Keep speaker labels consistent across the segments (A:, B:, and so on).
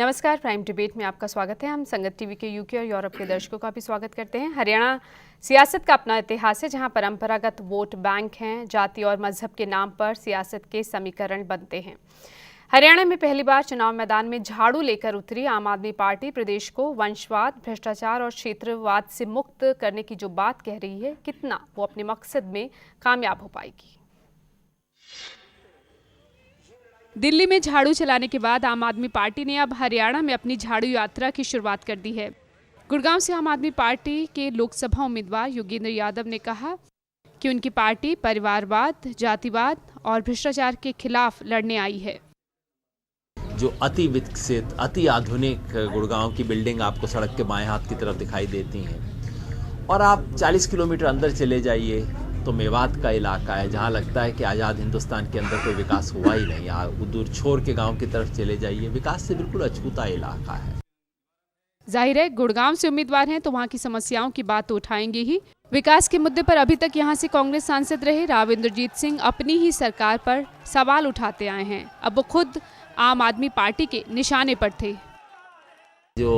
A: नमस्कार, prime debate में आपका स्वागत है। हम संगत टीवी के यूके और यूरोप के दर्शकों का भी स्वागत करते हैं। हरियाणा सियासत का अपना इतिहास है, जहां परंपरागत वोट बैंक हैं, जाति और मजहब के नाम पर सियासत के समीकरण बनते हैं। हरियाणा में पहली बार चुनाव मैदान में झाड़ू लेकर उतरी आम आदमी पार्टी प्रदेश को वंशवाद, भ्रष्टाचार और क्षेत्रवाद से मुक्त करने की जो बात कह रही है, कितना वो अपने मकसद में कामयाब हो पाएगी। दिल्ली में झाड़ू चलाने के बाद आम आदमी पार्टी ने अब हरियाणा में अपनी झाड़ू यात्रा की शुरुआत कर दी है। गुड़गांव से आम आदमी पार्टी के लोकसभा उम्मीदवार योगेंद्र यादव ने कहा कि उनकी पार्टी परिवारवाद, जातिवाद और भ्रष्टाचार के खिलाफ लड़ने आई है।
B: जो अति विकसित, अति आधुनिक गुड़गांव की बिल्डिंग आपको सड़क के बाएं हाथ की तरफ दिखाई देती हैं, और आप 40 किलोमीटर अंदर चले जाइए तो मेवात का इलाका है, जहां लगता है कि आज़ाद हिंदुस्तान के अंदर कोई विकास हुआ ही नहीं। आप दूर छोर के गांव की तरफ चले जाइए, विकास से बिल्कुल अछूता इलाका है।
A: जाहिर है गुड़गांव से उम्मीदवार हैं तो वहां की समस्याओं की बात तो उठाएंगे ही। विकास के मुद्दे पर अभी तक यहां से कांग्रेस सांसद रहे राव इंद्रजीत सिंह अपनी ही सरकार पर सवाल उठाते आए हैं। अब वो खुद आम आदमी पार्टी के निशाने पर थे।
B: जो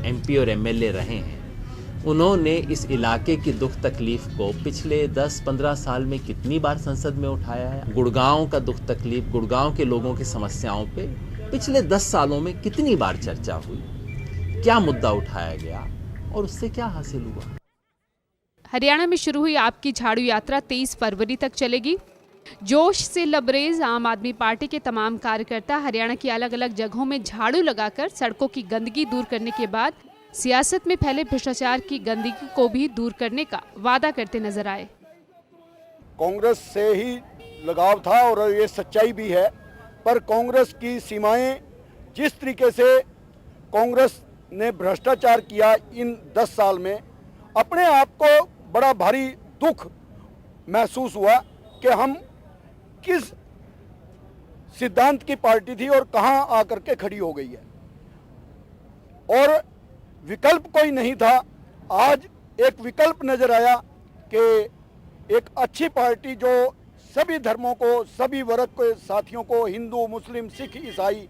B: एमपी और एमएलए रहे हैं, उन्होंने इस इलाके की दुख तकलीफ को पिछले 10-15 साल में कितनी बार संसद में उठाया है। गुड़गांव का दुख तकलीफ, गुड़गांव के लोगों की समस्याओं पे पिछले 10 सालों में कितनी बार चर्चा हुई, क्या मुद्दा उठाया गया और उससे क्या हासिल हुआ।
A: हरियाणा में शुरू हुई आपकी झाड़ू यात्रा 23 फरवरी तक चलेगी। जोश से लबरेज आम आदमी पार्टी के तमाम कार्यकर्ता हरियाणा की अलग अलग जगहों में झाड़ू लगाकर सड़कों की गंदगी दूर करने के बाद सियासत में फैले भ्रष्टाचार की गंदगी को भी दूर करने का वादा करते नजर आए।
C: कांग्रेस से ही लगाव था और ये सच्चाई भी है, पर कांग्रेस की सीमाएं, जिस तरीके से कांग्रेस ने भ्रष्टाचार किया इन 10 साल में, अपने आप को बड़ा भारी दुख महसूस हुआ कि हम किस सिद्धांत की पार्टी थी और कहां आकर के खड़ी हो गई है, और विकल्प कोई नहीं था। आज एक विकल्प नजर आया कि एक अच्छी पार्टी जो सभी धर्मों को, सभी वर्ग के साथियों को, हिंदू, मुस्लिम, सिख, ईसाई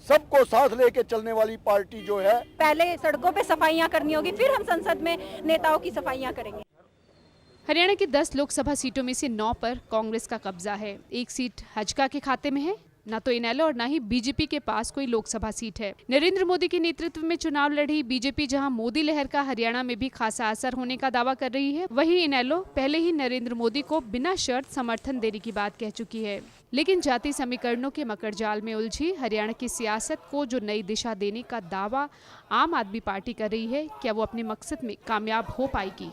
C: सबको साथ लेके चलने वाली पार्टी जो है।
D: पहले सड़कों पे सफाइयां करनी होगी, फिर हम संसद में नेताओं की सफाइयां करेंगे।
A: हरियाणा की 10 लोकसभा सीटों में से 9 पर कांग्रेस का कब्जा है। एक सीट हजका के खाते में है। न तो इनेलो और न ही बीजेपी के पास कोई लोकसभा सीट है। नरेंद्र मोदी के नेतृत्व में चुनाव लड़ी बीजेपी जहां मोदी लहर का हरियाणा में भी खासा असर होने का दावा कर रही है, वहीं इनेलो पहले ही नरेंद्र मोदी को बिना शर्त समर्थन देने की बात कह चुकी है। लेकिन जाति समीकरणों के मकड़जाल में उलझी हरियाणा की सियासत को जो नई दिशा देने का दावा आम आदमी पार्टी कर रही है, क्या वो अपने मकसद में कामयाब हो पाएगी?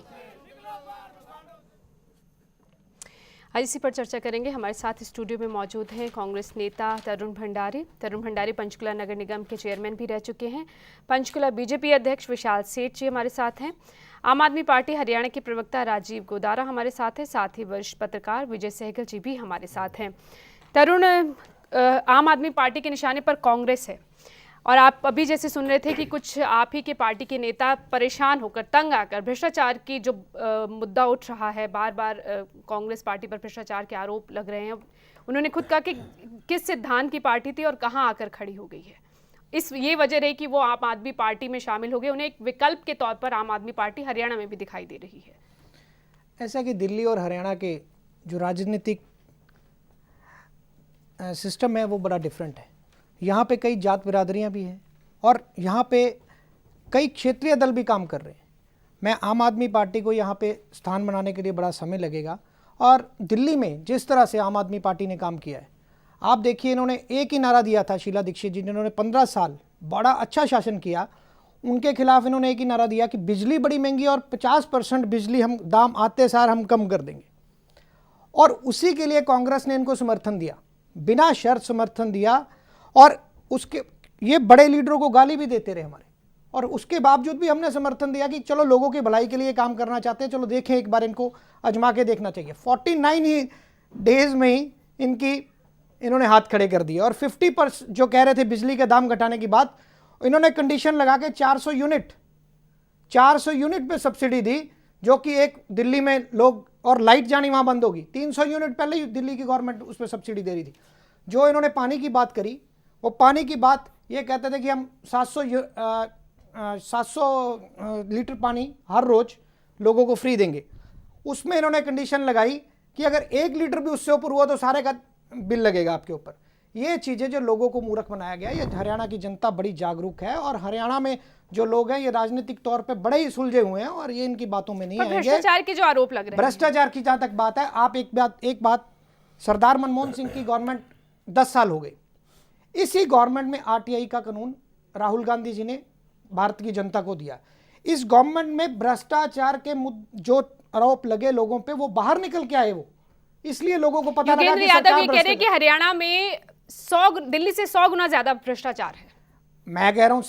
A: आज इसी पर चर्चा करेंगे। हमारे साथ स्टूडियो में मौजूद हैं कांग्रेस नेता तरुण भंडारी। तरुण भंडारी पंचकुला नगर निगम के चेयरमैन भी रह चुके हैं। पंचकुला बीजेपी अध्यक्ष विशाल सेठ जी हमारे साथ हैं। आम आदमी पार्टी हरियाणा के प्रवक्ता राजीव गोदारा हमारे साथ हैं। साथ ही वरिष्ठ पत्रकार विजय सहगल जी भी हमारे साथ हैं। तरुण, आम आदमी पार्टी के निशाने पर कांग्रेस है और आप अभी जैसे सुन रहे थे कि कुछ आप ही के पार्टी के नेता परेशान होकर, तंग आकर, भ्रष्टाचार की जो मुद्दा उठ रहा है, बार बार कांग्रेस पार्टी पर भ्रष्टाचार के आरोप लग रहे हैं। उन्होंने खुद कहा कि किस सिद्धांत की पार्टी थी और कहां आकर खड़ी हो गई है। ये वजह रही कि वो आम आदमी पार्टी में शामिल हो गए। उन्हें एक विकल्प के तौर पर आम आदमी पार्टी हरियाणा में भी दिखाई दे रही है।
E: ऐसा कि दिल्ली और हरियाणा के जो राजनीतिक सिस्टम है वो बड़ा डिफरेंट है। यहाँ पे कई जात बिरादरियाँ भी हैं और यहाँ पे कई क्षेत्रीय दल भी काम कर रहे हैं। मैं आम आदमी पार्टी को यहाँ पे स्थान बनाने के लिए बड़ा समय लगेगा, और दिल्ली में जिस तरह से आम आदमी पार्टी ने काम किया है, आप देखिए, इन्होंने एक ही नारा दिया था, शीला दीक्षित जी जिन्होंने 15 साल बड़ा अच्छा शासन किया, उनके खिलाफ इन्होंने एक ही नारा दिया कि बिजली बड़ी महंगी और 50% बिजली हम दाम आते सार हम कम कर देंगे, और उसी के लिए कांग्रेस ने इनको समर्थन दिया, बिना शर्त समर्थन दिया, और उसके ये बड़े लीडरों को गाली भी देते रहे हमारे, और उसके बावजूद भी हमने समर्थन दिया कि चलो लोगों की भलाई के लिए काम करना चाहते हैं, चलो देखें, एक बार इनको आजमा के देखना चाहिए। 49 ही डेज में ही इन्होंने हाथ खड़े कर दिए, और 50% जो कह रहे थे बिजली के दाम घटाने की बात, इन्होंने कंडीशन लगा के 400 यूनिट पे सब्सिडी दी, जो कि एक दिल्ली में लोग, और लाइट जानी वहां बंद होगी। 300 यूनिट पहले ही दिल्ली की गवर्नमेंट उस पर सब्सिडी दे रही थी। जो इन्होंने पानी की बात करी, वो पानी की बात ये कहते थे कि हम 700 लीटर पानी हर रोज लोगों को फ्री देंगे। उसमें इन्होंने कंडीशन लगाई कि अगर 1 लीटर भी उससे ऊपर हुआ तो सारे का बिल लगेगा आपके ऊपर। ये चीज़ें जो लोगों को मूर्ख बनाया गया, ये हरियाणा की जनता बड़ी जागरूक है और हरियाणा में जो लोग हैं ये राजनीतिक तौर पे बड़े ही सुलझे हुए हैं और ये इनकी बातों में नहीं आएंगे।
A: भ्रष्टाचार के जो आरोप लग रहे हैं,
E: भ्रष्टाचार की जहां तक बात है, आप एक बात सरदार मनमोहन सिंह की गवर्नमेंट 10 साल हो गई, इसी गवर्नमेंट में आरटीआई का कानून राहुल गांधी जी ने भारत की जनता को दिया। इस गवर्नमेंट में भ्रष्टाचार के जो आरोप लगे लोगों पे वो बाहर निकल के आए, वो इसलिए लोगों को पता लगा
A: योगेंद्र
E: कि
A: यादव
E: सरकार
A: ये कह रहे हैं कि हरियाणा में दिल्ली से 100 गुना ज्यादा भ्रष्टाचार है।
E: मैं कह रहा हूं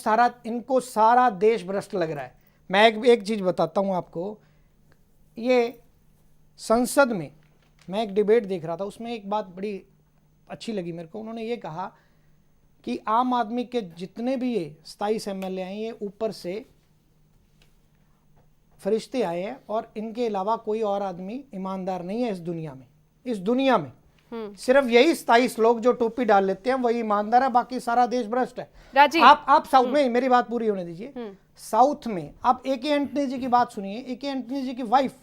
E: इनको सारा देश भ्रष्ट लग रहा है। मैं एक चीज बताता हूं आपको, ये संसद में मैं एक डिबेट देख रहा था, उसमें एक बात बड़ी अच्छी लगी मेरे को। उन्होंने ये कहा कि आम आदमी के जितने भी ये 27 एमएलए हैं ये ऊपर से फरिश्ते आए हैं और इनके अलावा कोई और आदमी ईमानदार नहीं है इस दुनिया में। सिर्फ यही 27 लोग जो टोपी डाल लेते हैं वही ईमानदार है, बाकी सारा देश भ्रष्ट है।
A: राजीव,
E: आप साउथ में, मेरी बात पूरी होने दीजिए। साउथ में आप ए.के. एंटनी जी की बात सुनिए। ए.के. एंटनी जी की वाइफ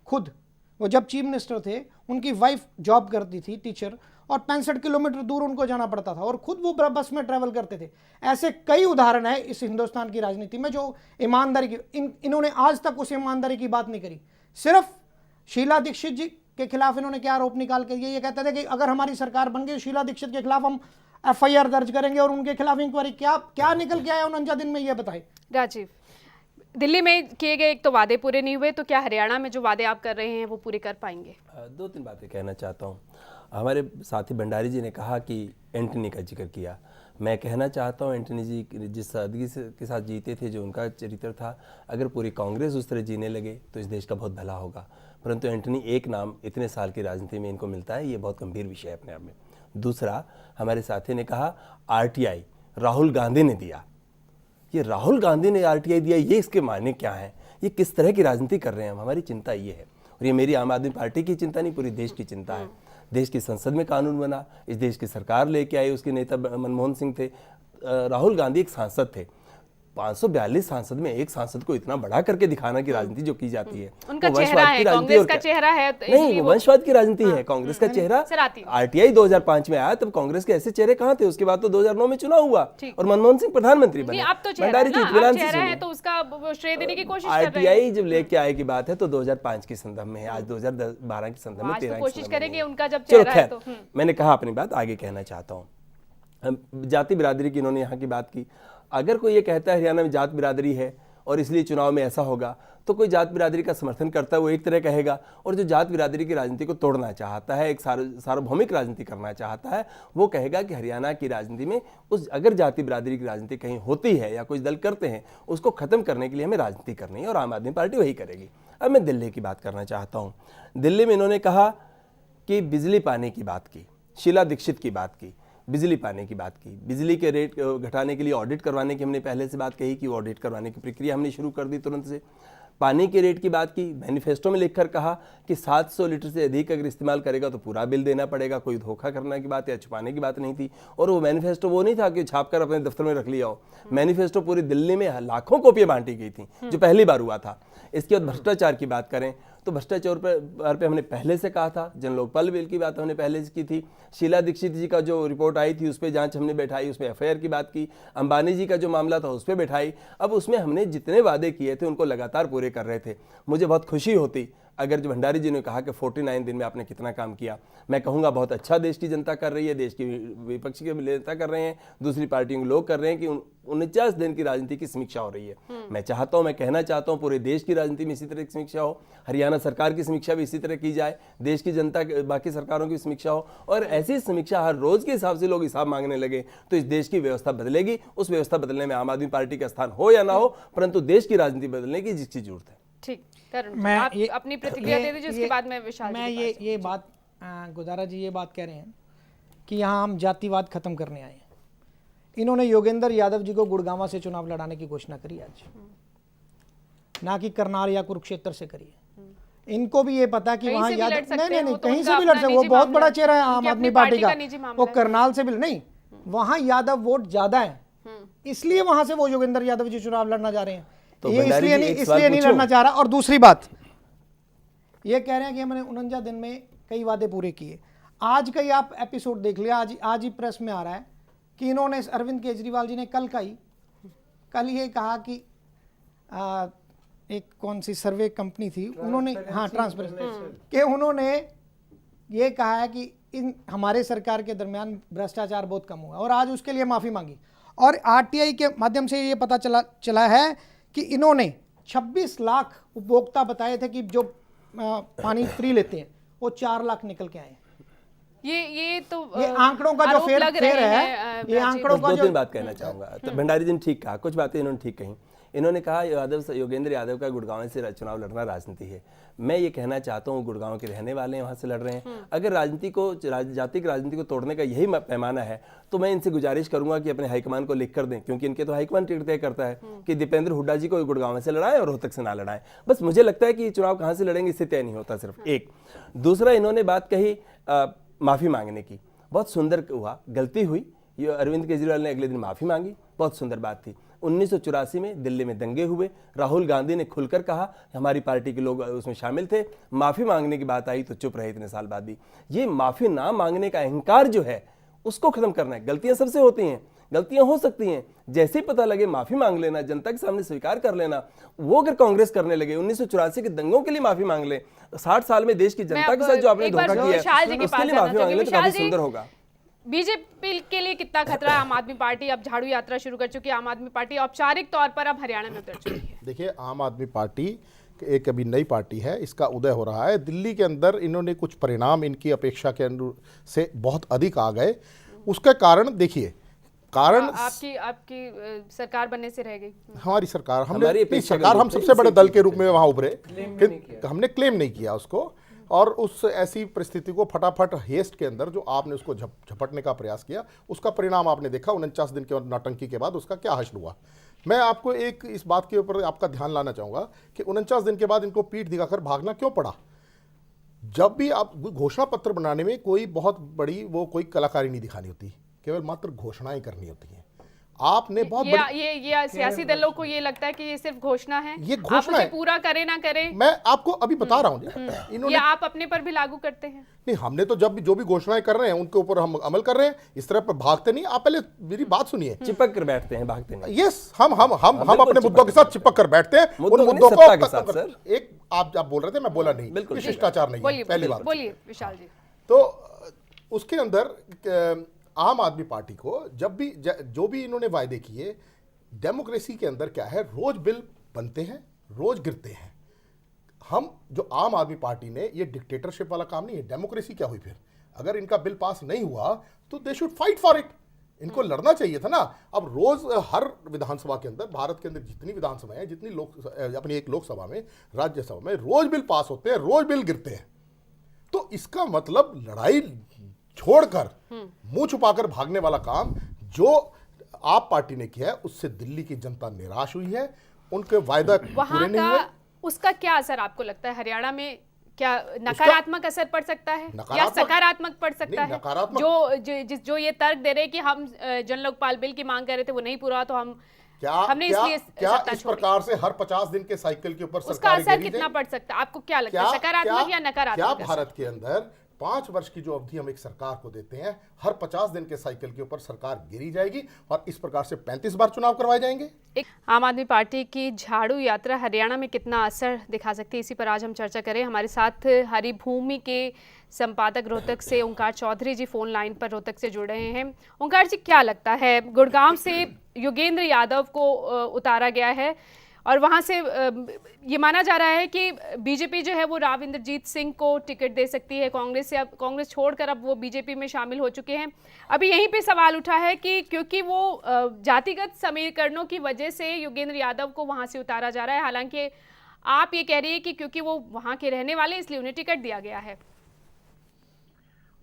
E: खुद, वो जब चीफ मिनिस्टर थे, उनकी वाइफ जॉब करती थी टीचर, और 65 किलोमीटर दूर उनको जाना पड़ता था और खुद वो बस में ट्रैवल करते थे। ऐसे कई उदाहरण है इस हिंदुस्तान की राजनीति में जो ईमानदारी की, इन्होंने आज तक उस ईमानदारी की बात नहीं करी। सिर्फ शीला दीक्षित जी के खिलाफ इन्होंने क्या आरोप निकाल के दिए, ये कहते थे कि अगर हमारी सरकार बन गई शीला दीक्षित के खिलाफ हम FIR दर्ज करेंगे और उनके खिलाफ इंक्वायरी। क्या निकल के आया 49 दिन में, ये बताए।
A: राजीव, दिल्ली में किए गए एक तो वादे पूरे नहीं हुए, तो क्या हरियाणा में जो वादे आप कर रहे हैं वो पूरे कर पाएंगे?
F: 2-3 बातें कहना चाहता हूँ। हमारे साथी भंडारी जी ने कहा कि एंटनी का जिक्र किया। मैं कहना चाहता हूँ एंटनी जी जिस सादगी के साथ जीते थे, जो उनका चरित्र था, अगर पूरी कांग्रेस उस तरह जीने लगे तो इस देश का बहुत भला होगा। परंतु एंटनी एक नाम इतने साल की राजनीति में इनको मिलता है, ये बहुत गंभीर विषय है अपने आप में। दूसरा, हमारे साथी ने कहा RTI राहुल गांधी ने दिया। ये राहुल गांधी ने RTI दिया, ये इसके मायने क्या है? ये किस तरह की राजनीति कर रहे हैं हम? हमारी चिंता ये है, और ये मेरी आम आदमी पार्टी की चिंता नहीं, पूरी देश की चिंता है। देश की संसद में कानून बना, इस देश की सरकार लेके आई, उसके नेता मनमोहन सिंह थे, राहुल गांधी एक सांसद थे। 542 सांसद में एक सांसद को इतना बड़ा करके दिखाना की राजनीति जो की जाती है,
A: उनका चेहरा है, कांग्रेस का चेहरा है,
F: नहीं, वो वंशवाद की राजनीति है। कांग्रेस का चेहरा RTI 2005 में आया, तब कांग्रेस के ऐसे चेहरे कहाँ थे? उसके बाद तो 2009 में चुनाव हुआ और मनमोहन सिंह प्रधानमंत्री बने।
A: भंडारी जी है तो उसका श्रेय देने की कोशिश कर रहे हैं।
F: RTI जब लेके आए की बात है तो 2005 के संदर्भ में है, आज 2012 के संदर्भ में, 13
A: कोशिश करेंगे उनका जब
F: चलो
A: चेहरा है तो।
F: मैंने कहा अपनी बात आगे कहना चाहता हूँ। जाति बिरादरी की इन्होंने यहाँ की बात की। अगर कोई ये कहता है हरियाणा में जात बिरादरी है और इसलिए चुनाव में ऐसा होगा, तो कोई जात बिरादरी का समर्थन करता है वो एक तरह कहेगा, और जो जात बिरादरी की राजनीति को तोड़ना चाहता है, एक सार्वभौमिक राजनीति करना चाहता है, वो कहेगा कि हरियाणा की राजनीति में अगर जाति बिरादरी की राजनीति कहीं होती है या कुछ दल करते हैं, उसको खत्म करने के लिए हमें राजनीति करनी है, और आम आदमी पार्टी वही करेगी। अब मैं दिल्ली की बात करना चाहता हूँ। दिल्ली में इन्होंने कहा कि बिजली पानी की बात की, शीला दीक्षित की बात की, बिजली पाने की बात की, बिजली के रेट घटाने के लिए ऑडिट करवाने की हमने पहले से बात कही कि ऑडिट करवाने की प्रक्रिया हमने शुरू कर दी तुरंत से। पानी के रेट की बात की, मैनिफेस्टो में लिखकर कहा कि 700 लीटर से अधिक अगर इस्तेमाल करेगा तो पूरा बिल देना पड़ेगा। कोई धोखा करने की बात या छुपाने की बात नहीं थी। और वो मैनिफेस्टो वो नहीं था कि छापकर अपने दफ्तर में रख लिया हो। मैनिफेस्टो पूरी दिल्ली में लाखों कॉपियां बांटी गई थी, जो पहली बार हुआ था। इसके बाद भ्रष्टाचार की बात करें तो भ्रष्टाचार पे हमने पहले से कहा था। जन लोकपाल बिल की बात हमने पहले से की थी। शीला दीक्षित जी का जो रिपोर्ट आई थी उस पर जांच हमने बैठाई, उसमें FIR की बात की। अंबानी जी का जो मामला था उस पर बैठाई। अब उसमें हमने जितने वादे किए थे उनको लगातार पूरे कर रहे थे। मुझे बहुत खुशी होती अगर जो भंडारी जी ने कहा कि 49 दिन में आपने कितना काम किया। मैं कहूँगा बहुत अच्छा देश की जनता कर रही है, देश की विपक्ष के नेता कर रहे हैं, दूसरी पार्टियों के लोग कर रहे हैं कि 49 दिन की राजनीति की समीक्षा हो रही है। मैं चाहता हूँ, मैं कहना चाहता हूँ पूरे देश की राजनीति में इसी तरह की समीक्षा हो, हरियाणा सरकार की समीक्षा भी इसी तरह की जाए, देश की जनता बाकी सरकारों की समीक्षा हो, और ऐसी समीक्षा हर रोज के हिसाब से लोग हिसाब मांगने लगे तो इस देश की व्यवस्था बदलेगी। उस व्यवस्था बदलने में आम आदमी पार्टी का स्थान हो या ना हो, परंतु देश की राजनीति बदलने की जिसकी जरूरत है।
A: ठीक, मैं आप अपनी प्रतिक्रिया दे दीजिए, उसके बाद मैं विशाल
E: मैं ये बात गुजारा जी ये बात कह रहे हैं कि यहाँ हम जातिवाद खत्म करने आए हैं। इन्होंने योगेंद्र यादव जी को गुड़गांव से चुनाव लड़ाने की घोषणा करी आज, ना कि करनाल या कुरुक्षेत्र से करी है। इनको भी ये पता कि वहाँ यादव नहीं कहीं से भी लड़ सकते, वो बहुत बड़ा चेहरा है आम आदमी पार्टी का। वो करनाल से भी नहीं, वहां यादव वोट ज्यादा है, इसलिए वहां से वो योगेंद्र यादव जी चुनाव लड़ना चाह रहे हैं।
F: तो
E: ये
F: भंडारी
E: इसलिए
F: जी,
E: नहीं
F: एक सवाल
E: इसलिए नहीं
F: पूछूं?
E: लड़ना चाह रहा। और दूसरी बात ये कह रहे हैं कि हमने 49 दिन में कई वादे पूरे किए। आज का ही आप एपिसोड देख लिया, आज ही प्रेस में आ रहा है कि इन्होंने, अरविंद केजरीवाल जी ने कल ये कहा कि एक कौन सी सर्वे कंपनी थी, उन्होंने, हाँ, ट्रांसपेरेंसी, कि उन्होंने ये कहा है कि इन हमारे सरकार के दरमियान भ्रष्टाचार बहुत कम हुआ और आज उसके लिए माफ़ी मांगी। और आरटीआई के माध्यम से ये पता चला है कि इन्होंने 26 लाख उपभोक्ता बताए थे कि जो पानी फ्री लेते हैं, वो 4 लाख निकल के आए।
A: ये तो
E: ये आंकड़ों का जो
A: आरोप लग
E: फेर
A: रहे
E: है,
A: हैं,
E: ये आंकड़ों का
F: दो
E: जो
F: तीन बात कहना चाहूंगा। तो भंडारी जी ने ठीक कहा, कुछ बातें इन्होंने ठीक कही। इन्होंने कहा योगेंद्र यादव का गुड़गांव से चुनाव लड़ना राजनीति है। मैं ये कहना चाहता हूँ, गुड़गांव के रहने वाले हैं, वहाँ से लड़ रहे हैं। अगर जातिक राजनीति को तोड़ने का यही पैमाना है, तो मैं इनसे गुजारिश करूंगा कि अपने हाईकमान को लिख कर दें, क्योंकि इनके तो हाईकमान टिकट तय करता है कि दीपेंद्र हुड्डा जी को गुड़गांव से लड़ाएं और रोहतक से ना लड़ाएं। बस मुझे लगता है कि चुनाव कहाँ से लड़ेंगे इससे तय नहीं होता। सिर्फ एक दूसरा, इन्होंने बात कही माफी मांगने की, बहुत सुंदर हुआ, गलती हुई, ये अरविंद केजरीवाल ने अगले दिन माफी मांगी, बहुत सुंदर बात थी। 1984 में दिल्ली में दंगे हुए, राहुल गांधी ने खुलकर कहा, हमारी पार्टी के लोग उसमें शामिल थे, माफी मांगने की बात आई तो चुप रहे इतने साल बाद भी। ये माफी ना मांगने का अहंकार जो है उसको खत्म करना है। गलतियां सबसे होती हैं, गलतियां हो सकती हैं, जैसे ही पता लगे माफी मांग लेना, जनता के सामने स्वीकार कर लेना। वो अगर कांग्रेस करने लगे, 1984 के दंगों के लिए माफी मांग ले, 60 साल में देश की जनता के साथ जो आपने धोखा किया है उसके लिए माफी मांग ले तो काफी सुंदर होगा।
A: बीजेपी के लिए कितना खतरा है? आम आदमी पार्टी अब झाड़ू यात्रा शुरू कर चुकी है। आम आदमी पार्टी औपचारिक तौर पर अब हरियाणा में उतर चुकी है।
G: देखिए, आम आदमी पार्टी एक अभी नई पार्टी है, इसका उदय हो रहा है। दिल्ली के अंदर इन्होंने कुछ परिणाम इनकी अपेक्षा के से बहुत अधिक आ गए। उसके कारण देखिए, कारण
A: आपकी सरकार बनने से रह गई।
G: हमारी सरकार, हम सबसे बड़े दल के रूप में वहां उभरे, हमने क्लेम नहीं किया उसको। और उस ऐसी परिस्थिति को फटाफट हेस्ट के अंदर जो आपने उसको झपटने का प्रयास किया, उसका परिणाम आपने देखा 49 दिन के नौटंकी के बाद उसका क्या हश्र हुआ। मैं आपको एक इस बात के ऊपर आपका ध्यान लाना चाहूँगा कि 49 दिन के बाद इनको पीठ दिखाकर भागना क्यों पड़ा। जब भी आप घोषणा पत्र बनाने में कोई बहुत बड़ी वो कोई कलाकारी नहीं दिखानी होती, केवल मात्र घोषणाएं करनी होती हैं। आपने बहुत
A: ये सियासी दलों को ये लगता है कि ये सिर्फ घोषणा है,
G: ये घोषणा है,
A: पूरा करे ना करे।
G: मैं आपको अभी बता रहा हूँ, इन्होंने,
A: ये आप अपने पर भी लागू करते हैं?
G: नहीं, हमने तो जब भी जो भी घोषणाएं कर रहे हैं उनके ऊपर हम अमल कर रहे हैं। इस तरह पर भागते नहीं। आप पहले मेरी बात सुनिए।
F: चिपक कर बैठते हैं, भागते नहीं।
G: यस, हम अपने मुद्दों के साथ चिपक कर बैठते हैं। उन मुद्दों को एक आप बोल रहे थे, मैं बोला नहीं, बिल्कुल शिष्टाचार नहीं है, पहली बात।
A: बोलिए विशाल जी।
G: तो उसके अंदर आम आदमी पार्टी को जब भी जो भी इन्होंने वायदे किए, डेमोक्रेसी के अंदर क्या है, रोज बिल बनते हैं, रोज गिरते हैं। हम जो आम आदमी पार्टी ने, ये डिक्टेटरशिप वाला काम नहीं है। डेमोक्रेसी क्या हुई फिर? अगर इनका बिल पास नहीं हुआ तो they should fight for it. इनको लड़ना चाहिए था ना। अब रोज हर विधानसभा के अंदर, भारत के अंदर जितनी विधानसभा है, जितनी अपनी एक लोकसभा में, राज्यसभा में, रोज बिल पास होते हैं, रोज बिल गिरते हैं। तो इसका मतलब लड़ाई छोड़कर मुंह छुपाकर भागने वाला काम जो आप पार्टी ने किया है, उससे दिल्ली की जनता निराश हुई है। उनके वायदा पूरे नहीं हुए।
A: उसका क्या असर आपको लगता है हरियाणा में? क्या नकारात्मक असर पड़ सकता है या सकारात्मक पड़ सकता है? जो ये तर्क दे रहे कि हम जन लोकपाल बिल की मांग कर रहे थे, वो नहीं पूरा, तो हमने इसलिए
G: इस प्रकार से हर 50 दिन के साइकिल के ऊपर
A: उसका असर कितना पड़ सकता है? आपको क्या लगता है, सकारात्मक या नकारात्मक?
G: क्या भारत के अंदर 5 वर्ष की जो अवधि हम एक सरकार को देते हैं, हर 50 दिन के साइकिल के ऊपर सरकार गिरी जाएगी और इस प्रकार से 35 बार चुनाव करवाए जाएंगे?
A: आम आदमी पार्टी की झाड़ू यात्रा हरियाणा में कितना असर दिखा सकती है, इसी पर आज हम चर्चा करें। हमारे साथ हरिभूमि के संपादक रोहतक से ओंकार चौधरी जी फोन लाइन पर रोहतक से जुड़ रहे हैं। ओंकार जी, क्या लगता है, गुड़गांव से योगेंद्र यादव को उतारा गया है और वहां से ये माना जा रहा है कि बीजेपी जो है वो राव इंद्रजीत सिंह को टिकट दे सकती है कांग्रेस से। अब कांग्रेस छोड़कर अब वो बीजेपी में शामिल हो चुके हैं। अभी यहीं पे सवाल उठा है कि क्योंकि वो जातिगत समीकरणों की वजह से योगेंद्र यादव को वहां से उतारा जा रहा है, हालांकि आप ये कह रही है कि क्योंकि वो वहां के रहने वाले इसलिए उन्हें टिकट दिया गया है।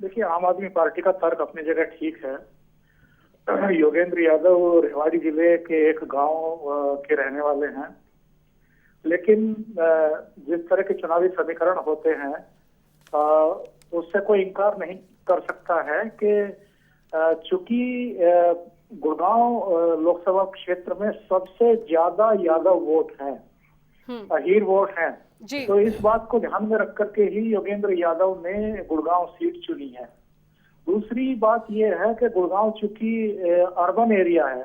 H: देखिए, आम आदमी पार्टी का तर्क अपनी जगह ठीक है। योगेंद्र यादव रेवाड़ी जिले के एक गांव के रहने वाले हैं, लेकिन जिस तरह के चुनावी समीकरण होते हैं उससे कोई इनकार नहीं कर सकता है कि चूंकि गुड़गांव लोकसभा क्षेत्र में सबसे ज्यादा यादव वोट हैं, अहीर वोट हैं,
A: जी।
H: तो इस बात को ध्यान में रख करके ही योगेंद्र यादव ने गुड़गांव सीट चुनी है। दूसरी बात यह है कि गुड़गांव चूंकि अर्बन एरिया है,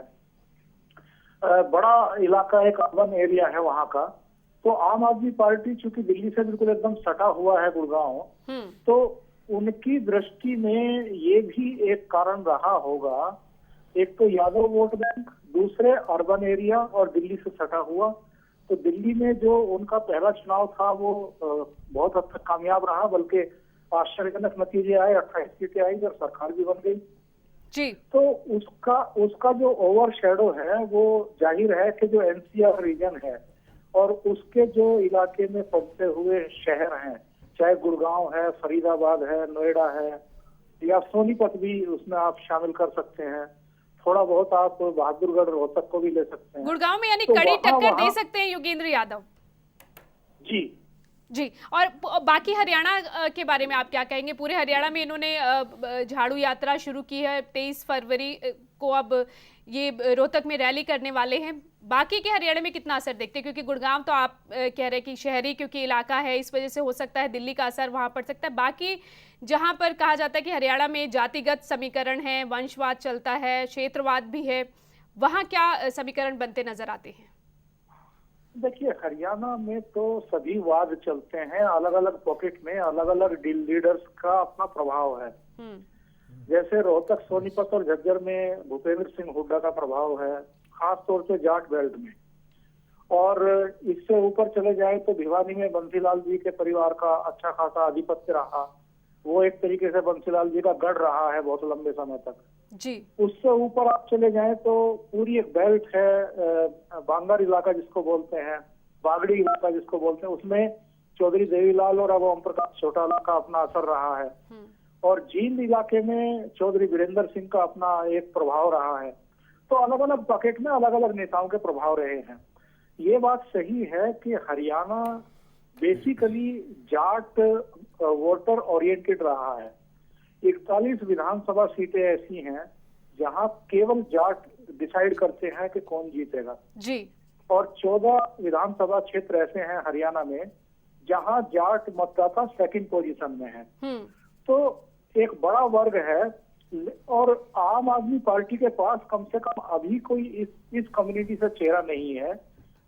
H: बड़ा इलाका, एक अर्बन एरिया है वहां का, तो आम आदमी पार्टी चूंकि दिल्ली से बिल्कुल एकदम सटा हुआ है गुड़गांव, तो उनकी दृष्टि में ये भी एक कारण रहा होगा, एक तो यादव वोट बैंक, दूसरे अर्बन एरिया और दिल्ली से सटा हुआ। तो दिल्ली में जो उनका पहला चुनाव था वो बहुत हद तक कामयाब रहा, बल्कि आश्चर्यजनक नतीजे आए, 28 सीटें आई और सरकार भी बन गई
A: जी।
H: तो उसका जो ओवर शेडो है वो जाहिर है कि जो एनसीआर रीजन है और उसके जो इलाके में फंसे हुए शहर हैं, चाहे गुड़गांव है, फरीदाबाद है, नोएडा है या सोनीपत भी उसमें आप शामिल कर सकते हैं, थोड़ा बहुत आप बहादुरगढ़ रोहतक को भी ले सकते हैं।
A: गुड़गांव में यानी
H: तो
A: कड़ी टक्कर दे
H: वहाँ
A: सकते हैं योगेंद्र यादव
H: जी।
A: जी। और बाकी हरियाणा के बारे में आप क्या कहेंगे? पूरे हरियाणा में इन्होंने झाड़ू यात्रा शुरू की है, 23 फरवरी को अब ये रोहतक में रैली करने वाले हैं। बाकी के हरियाणा में कितना असर देखते हैं? क्योंकि गुड़गांव तो आप कह रहे हैं कि शहरी क्योंकि इलाका है, इस वजह से हो सकता है दिल्ली का असर वहां पड़ सकता है। बाकी जहां पर कहा जाता है कि हरियाणा में जातिगत समीकरण है, वंशवाद चलता है, क्षेत्रवाद भी है, वहां क्या समीकरण बनते नजर आते हैं?
H: देखिए, हरियाणा में तो सभी वाद चलते हैं, अलग अलग पॉकेट में अलग अलग लीडर्स का अपना प्रभाव है। जैसे रोहतक, सोनीपत और झज्जर में भूपेंद्र सिंह हुड्डा का प्रभाव है, खास तौर से जाट बेल्ट में। और इससे ऊपर चले जाए तो भिवानी में बंसीलाल जी के परिवार का अच्छा खासा आधिपत्य रहा, वो एक तरीके से बंसीलाल जी का गढ़ रहा है बहुत लंबे समय तक
A: जी।
H: उससे ऊपर आप चले जाएं तो पूरी एक बेल्ट है, बांगर इलाका जिसको बोलते हैं, बागड़ी इलाका जिसको बोलते हैं, उसमें चौधरी देवीलाल और अब ओम प्रकाश चौटाला का अपना असर रहा है। और जींद इलाके में चौधरी वीरेंद्र सिंह का अपना एक प्रभाव रहा है। तो अलग अलग पॉकेट में अलग अलग नेताओं के प्रभाव रहे हैं। ये बात सही है कि Haryana basically Jat voter oriented रहा है। 41 विधानसभा सीटें ऐसी हैं जहां केवल जाट डिसाइड करते हैं कि कौन जीतेगा
A: जी।
H: और 14 विधानसभा क्षेत्र ऐसे हैं हरियाणा में जहां जाट मतदाता सेकंड पोजीशन में है। तो एक बड़ा वर्ग है और आम आदमी पार्टी के पास कम से कम अभी कोई इस कम्युनिटी से चेहरा नहीं है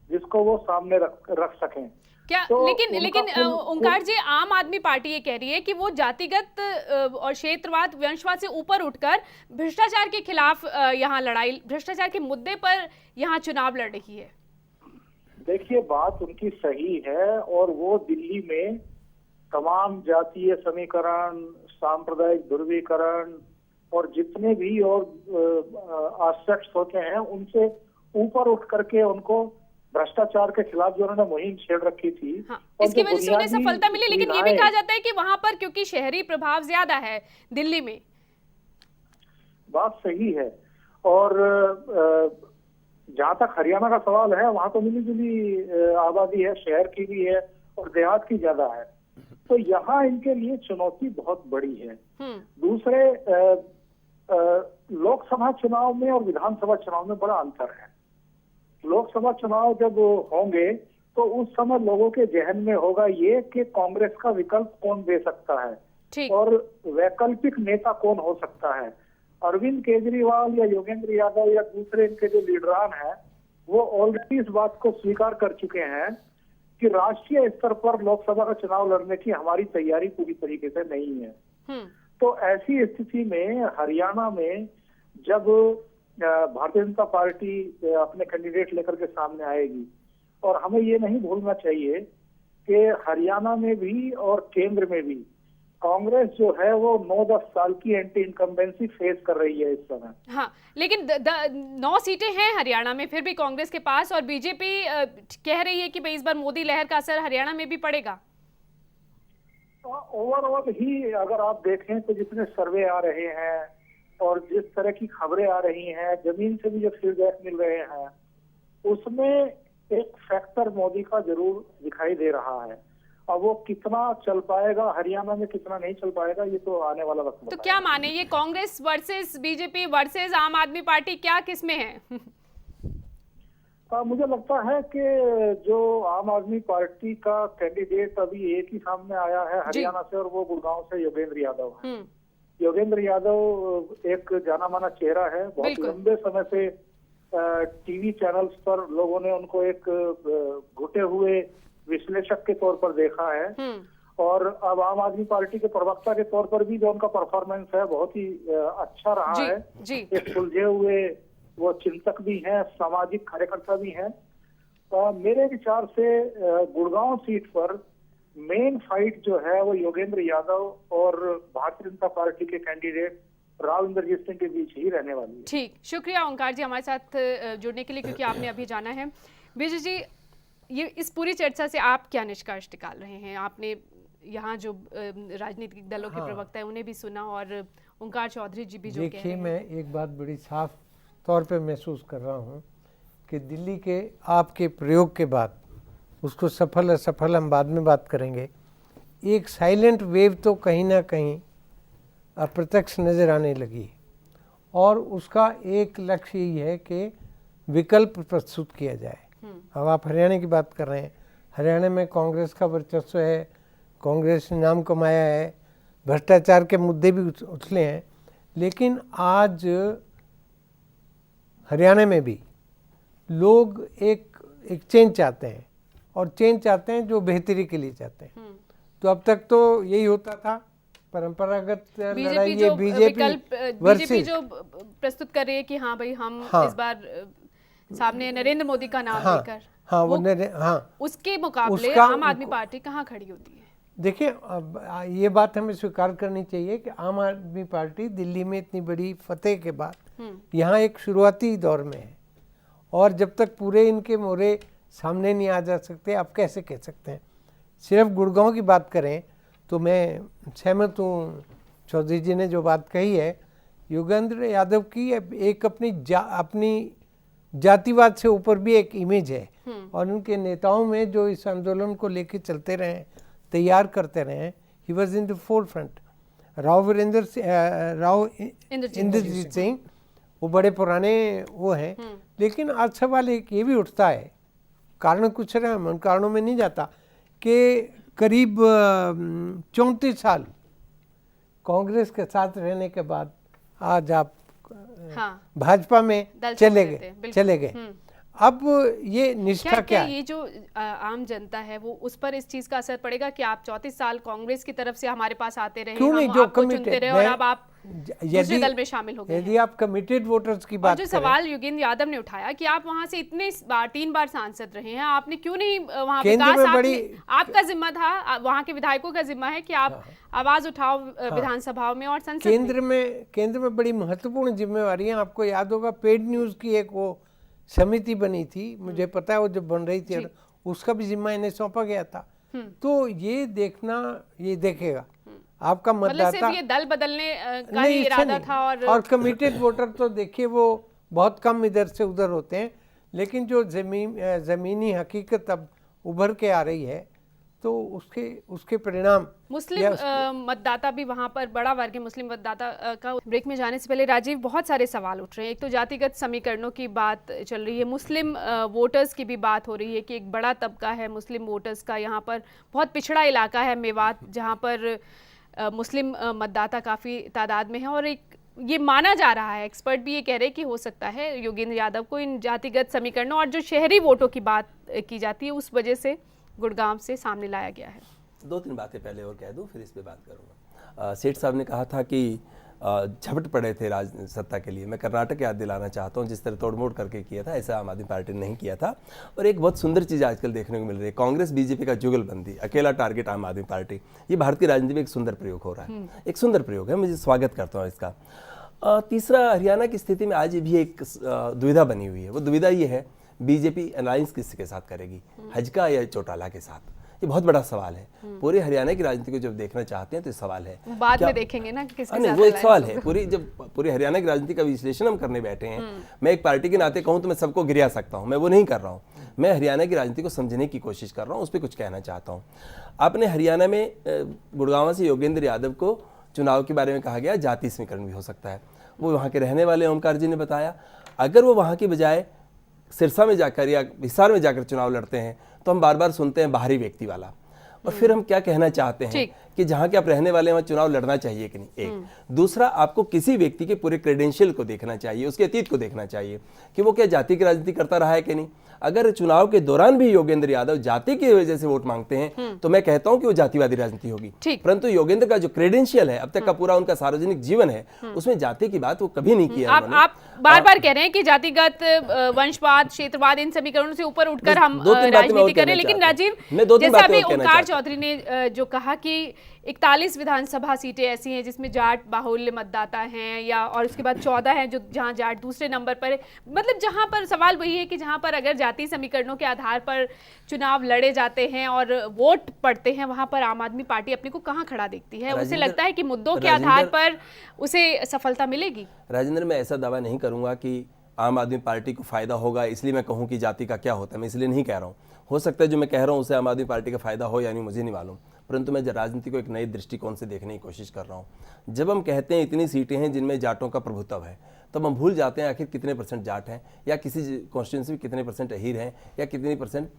H: जिसको वो सामने रख सकें।
A: क्या
H: तो
A: लेकिन ओंकार जी, आम आदमी पार्टी ये कह रही है कि वो जातिगत और क्षेत्रवाद, वंशवाद से ऊपर उठकर भ्रष्टाचार के खिलाफ यहाँ लड़ाई, भ्रष्टाचार के मुद्दे पर यहाँ चुनाव लड़ रही है।
H: देखिए, बात उनकी सही है और वो दिल्ली में तमाम जातीय समीकरण, सांप्रदायिक ध्रुवीकरण और जितने भी और एस्पेक्ट्स होते हैं उनसे ऊपर उठ करके उनको भ्रष्टाचार के खिलाफ जो उन्होंने मुहिम छेड़ रखी थी,
A: हाँ, इसकी वजह से उन्हें सफलता मिली। लेकिन ये भी कहा जाता है कि वहां पर क्योंकि शहरी प्रभाव ज्यादा है दिल्ली में।
H: बात सही है। और जहां तक हरियाणा का सवाल है वहां तो मिली जुली आबादी है, शहर की भी है और देहात की ज्यादा है। तो यहाँ इनके लिए चुनौती बहुत बड़ी है। दूसरे लोकसभा चुनाव में और विधानसभा चुनाव में बड़ा अंतर है। लोकसभा चुनाव जब होंगे तो उस समय लोगों के जहन में होगा ये कि कांग्रेस का विकल्प कौन दे सकता है और वैकल्पिक नेता कौन हो सकता है। अरविंद केजरीवाल या योगेंद्र यादव या दूसरे इनके जो लीडरान हैं वो ऑलरेडी इस बात को स्वीकार कर चुके हैं कि राष्ट्रीय स्तर पर लोकसभा का चुनाव लड़ने की हमारी तैयारी पूरी तरीके से नहीं है। तो ऐसी स्थिति में हरियाणा में जब भारतीय जनता पार्टी अपने कैंडिडेट लेकर के सामने आएगी, और हमें ये नहीं भूलना चाहिए कि हरियाणा में भी और केंद्र में भी कांग्रेस जो है वो 9-10 साल की एंटी इनकम्बेंसी फेस कर रही है इस समय।
A: हाँ, लेकिन 9 सीटें हैं हरियाणा में फिर भी कांग्रेस के पास, और बीजेपी कह रही है कि भाई इस बार मोदी लहर का असर हरियाणा में भी पड़ेगा।
H: ओवरऑल ही अगर आप देखें तो जितने सर्वे आ रहे हैं और जिस तरह की खबरें आ रही हैं, जमीन से भी जो फीडबैक मिल रहे हैं, उसमें एक फैक्टर मोदी का जरूर दिखाई दे रहा है। अब वो कितना चल पाएगा, हरियाणा में कितना नहीं चल पाएगा, ये तो आने वाला वक्त
A: तो
H: बताएगा।
A: क्या माने, ये कांग्रेस वर्सेस बीजेपी वर्सेस आम आदमी पार्टी क्या किसमें है?
H: मुझे लगता है कि जो आम आदमी पार्टी का कैंडिडेट अभी एक ही सामने आया है हरियाणा से, और वो गुड़गांव से योगेंद्र यादव है। योगेंद्र यादव एक जाना माना चेहरा है, बहुत लंबे समय से टीवी चैनल्स पर लोगों ने उनको एक घुटे हुए विश्लेषक के तौर पर देखा है, और अब आम आदमी पार्टी के प्रवक्ता के तौर पर भी जो उनका परफॉर्मेंस है बहुत ही अच्छा रहा है। एक सुलझे हुए वो चिंतक भी हैं, सामाजिक कार्यकर्ता भी हैं। मेरे विचार से गुड़गांव सीट पर मेन फाइट जो है वो योगेंद्र यादव और भारतीय जनता पार्टी के कैंडिडेट राव इंद्रजीत सिंह के बीच ही रहने वाली है।
A: ठीक, शुक्रिया ओंकार जी हमारे साथ जुड़ने के लिए, क्योंकि आपने अभी जाना है। विजय जी, ये इस पूरी चर्चा से आप क्या निष्कर्ष निकाल रहे हैं? आपने यहाँ जो राजनीतिक दलों के प्रवक्ता है उन्हें भी सुना, और ओंकार चौधरी जी भी जो कह रहे हैं।
I: देखिए, मैं एक बात बड़ी साफ तौर पे महसूस कर रहा हूँ कि दिल्ली के आपके प्रयोग के बाद, उसको सफल असफल हम बाद में बात करेंगे, एक साइलेंट वेव तो कहीं ना कहीं अप्रत्यक्ष नज़र आने लगी, और उसका एक लक्ष्य यही है कि विकल्प प्रस्तुत किया जाए। अब आप हरियाणा की बात कर रहे हैं, हरियाणा में कांग्रेस का वर्चस्व है, कांग्रेस ने नाम कमाया है, भ्रष्टाचार के मुद्दे भी उछले हैं, लेकिन आज हरियाणा में भी लोग एक चेंज चाहते हैं, और चेंज चाहते हैं जो बेहतरी के लिए चाहते हैं। तो अब तक तो यही होता था, परंपरागत लड़ाई ये
A: बीजेपी जो प्रस्तुत कर रही है कि हाँ भाई हम इस बार सामने नरेंद्र मोदी का नाम लेकर, उसके मुकाबले आम आदमी पार्टी कहाँ खड़ी होती है?
I: देखिए, अब ये बात हमें स्वीकार करनी चाहिए कि आम आदमी पार्टी दिल्ली में इतनी बड़ी फतेह के बाद यहाँ एक शुरुआती दौर में है, और जब तक पूरे इनके मोरे सामने नहीं आ जा सकते, आप कैसे कह सकते हैं? सिर्फ गुड़गांव की बात करें तो मैं सहमत हूँ चौधरी जी ने जो बात कही है। योगेंद्र यादव की एक अपनी जातिवाद से ऊपर भी एक इमेज है, और उनके नेताओं में जो इस आंदोलन को लेकर चलते रहे, तैयार करते रहे, he was in the forefront. Rao Indrajit Singh वो बड़े पुराने वो हैं, लेकिन आज सवाल एक ये भी उठता है, कारण कुछ रहे, मैं उन कारणों में नहीं जाता, कि करीब 34 साल कांग्रेस के साथ रहने के बाद आज आप भाजपा में चले गए। अब ये निष्ठा क्या है?
A: ये जो आम जनता है वो उस पर इस चीज का असर पड़ेगा कि आप 34 साल कांग्रेस की तरफ से हमारे पास आते रहे,
I: क्यों नहीं, जो
A: चुनते रहे, और अब आप दूसरे दल में शामिल हो गए।
I: यदि आप कमिटेड वोटर्स की बात
A: करें, जो सवाल योगेंद्र यादव ने उठाया कि आप वहां से इतने 3 बार सांसद रहे हैं, आपने क्यों नहीं वहां विकास, आपका जिम्मा था, वहां के विधायकों का जिम्मा है कि आप आवाज उठाओ विधानसभाओं में और संसद
I: केंद्र में बड़ी महत्वपूर्ण जिम्मेवारी है। आपको याद होगा पेड न्यूज की एक वो समिति बनी थी, मुझे पता है वो जब बन रही थी, उसका भी जिम्मा इन्हें सौंपा गया था। तो ये देखेगा आपका मतदाता,
A: सिर्फ ये दल बदलने का ही इरादा था,
I: और कमिटेड वोटर तो देखिए वो बहुत कम इधर से उधर होते हैं, लेकिन जो जमीनी हकीकत अब उभर के आ रही है, तो उसके परिणाम
A: मुस्लिम मतदाता भी वहां पर बड़ा वर्ग है, मुस्लिम मतदाता का। ब्रेक में जाने से पहले राजीव, बहुत सारे सवाल उठ रहे हैं। एक तो जातिगत समीकरणों की बात चल रही है, मुस्लिम वोटर्स की भी बात हो रही है कि एक बड़ा तबका है मुस्लिम वोटर्स का, यहाँ पर बहुत पिछड़ा इलाका है मेवात, जहाँ पर मुस्लिम मतदाता काफ़ी तादाद में है, और एक ये माना जा रहा है, एक्सपर्ट भी ये कह रहे हैं कि हो सकता है योगेंद्र यादव को इन जातिगत समीकरणों और जो शहरी वोटों की बात की जाती है उस वजह से गुड़गांव से सामने लाया गया है।
F: 2-3 बातें पहले और कह दूं, फिर इस पे बात करूंगा। सेठ साहब ने कहा था कि झपट पड़े थे राज सत्ता के लिए। मैं कर्नाटक याद दिलाना चाहता हूं, जिस तरह तोड़मोड़ करके किया था, ऐसा आम आदमी पार्टी ने नहीं किया था। और एक बहुत सुंदर चीज़ आजकल देखने को मिल रही है, कांग्रेस बीजेपी का जुगलबंदी, अकेला टारगेट आम आदमी पार्टी। ये भारत की राजनीति में एक सुंदर प्रयोग हो रहा है, एक सुंदर प्रयोग है, मुझे स्वागत करता हूँ इसका। तीसरा, हरियाणा की स्थिति में आज भी एक दुविधा बनी हुई है। वो दुविधा ये है, बीजेपी अलायंस किसके साथ करेगी, हजका या चौटाला के साथ? ये बहुत बड़ा सवाल है। पूरे हरियाणा की राजनीति को जब देखना चाहते हैं तो सवाल है,
A: बाद में देखेंगे ना किसके साथ।
F: नहीं, वो एक सवाल है। पूरी हरियाणा की राजनीति का विश्लेषण हम करने बैठे हैं, मैं एक पार्टी के नाते कहूं तो मैं सबको गिरा सकता हूं, मैं वो नहीं कर रहा हूं। मैं हरियाणा की राजनीति को समझने की कोशिश कर रहा हूँ, उस पर कुछ कहना चाहता हूँ। आपने हरियाणा में गुड़गांव से योगेंद्र यादव को चुनाव के बारे में कहा गया जाति समीकरण भी हो सकता है, वो वहाँ के रहने वाले ओमकार जी ने बताया। अगर वो वहाँ की बजाय सिरसा में जाकर या हिसार में जाकर चुनाव लड़ते हैं तो हम बार बार सुनते हैं बाहरी व्यक्ति वाला, और फिर हम क्या कहना चाहते हैं कि जहां के आप रहने वाले हैं वहां चुनाव लड़ना चाहिए कि नहीं। एक दूसरा, आपको किसी व्यक्ति के पूरे क्रेडेंशियल को देखना चाहिए, उसके अतीत को देखना चाहिए कि वो क्या जाति की राजनीति करता रहा है कि नहीं। अगर चुनाव के दौरान भी योगेंद्र यादव जाति की वजह से वोट मांगते हैं तो मैं कहता हूं कि वो जातिवादी राजनीति होगी। परंतु योगेंद्र का जो क्रेडेंशियल है, अब तक का पूरा उनका सार्वजनिक जीवन है, उसमें जाति की बात वो कभी नहीं किया।
A: आप बार बार कह रहे हैं कि जातिगत, वंशवाद, क्षेत्रवाद, इन समीकरणों से ऊपर उठकर हम राजनीति करें, लेकिन राजीव, जैसा अभी ओमकार चौधरी ने जो कहा कि 41 विधानसभा सीटें ऐसी हैं जिसमें जाट बाहुल्य मतदाता हैं, या और उसके बाद 14 हैं जो जहां जाट दूसरे नंबर पर है। मतलब जहां पर सवाल वही है कि जहां पर अगर जाति समीकरणों के आधार पर चुनाव लड़े जाते हैं और वोट पड़ते हैं, वहां पर आम आदमी पार्टी अपने को कहां खड़ा देखती है? उसे लगता है कि मुद्दों के आधार पर उसे सफलता मिलेगी।
F: राजेंद्र, मैं ऐसा दावा नहीं करूंगा कि आम आदमी पार्टी को फायदा होगा इसलिए मैं कहूं कि जाति का क्या होता है, मैं इसलिए नहीं कह रहा हूं। हो सकता है जो मैं कह रहा हूं उससे आम आदमी पार्टी का फायदा हो या नहीं, मुझे नहीं मालूम, परंतु मैं राजनीति को एक नए दृष्टिकोण से देखने की कोशिश कर रहा हूं। जब हम कहते हैं इतनी सीटें हैं जिनमें जाटों का प्रभुत्व है, तब हम भूल जाते हैं आखिर कितने परसेंट जाट हैं, या किसी कॉन्स्टिट्यूंसी में कितने परसेंट अहीर हैं, या कितनी परसेंट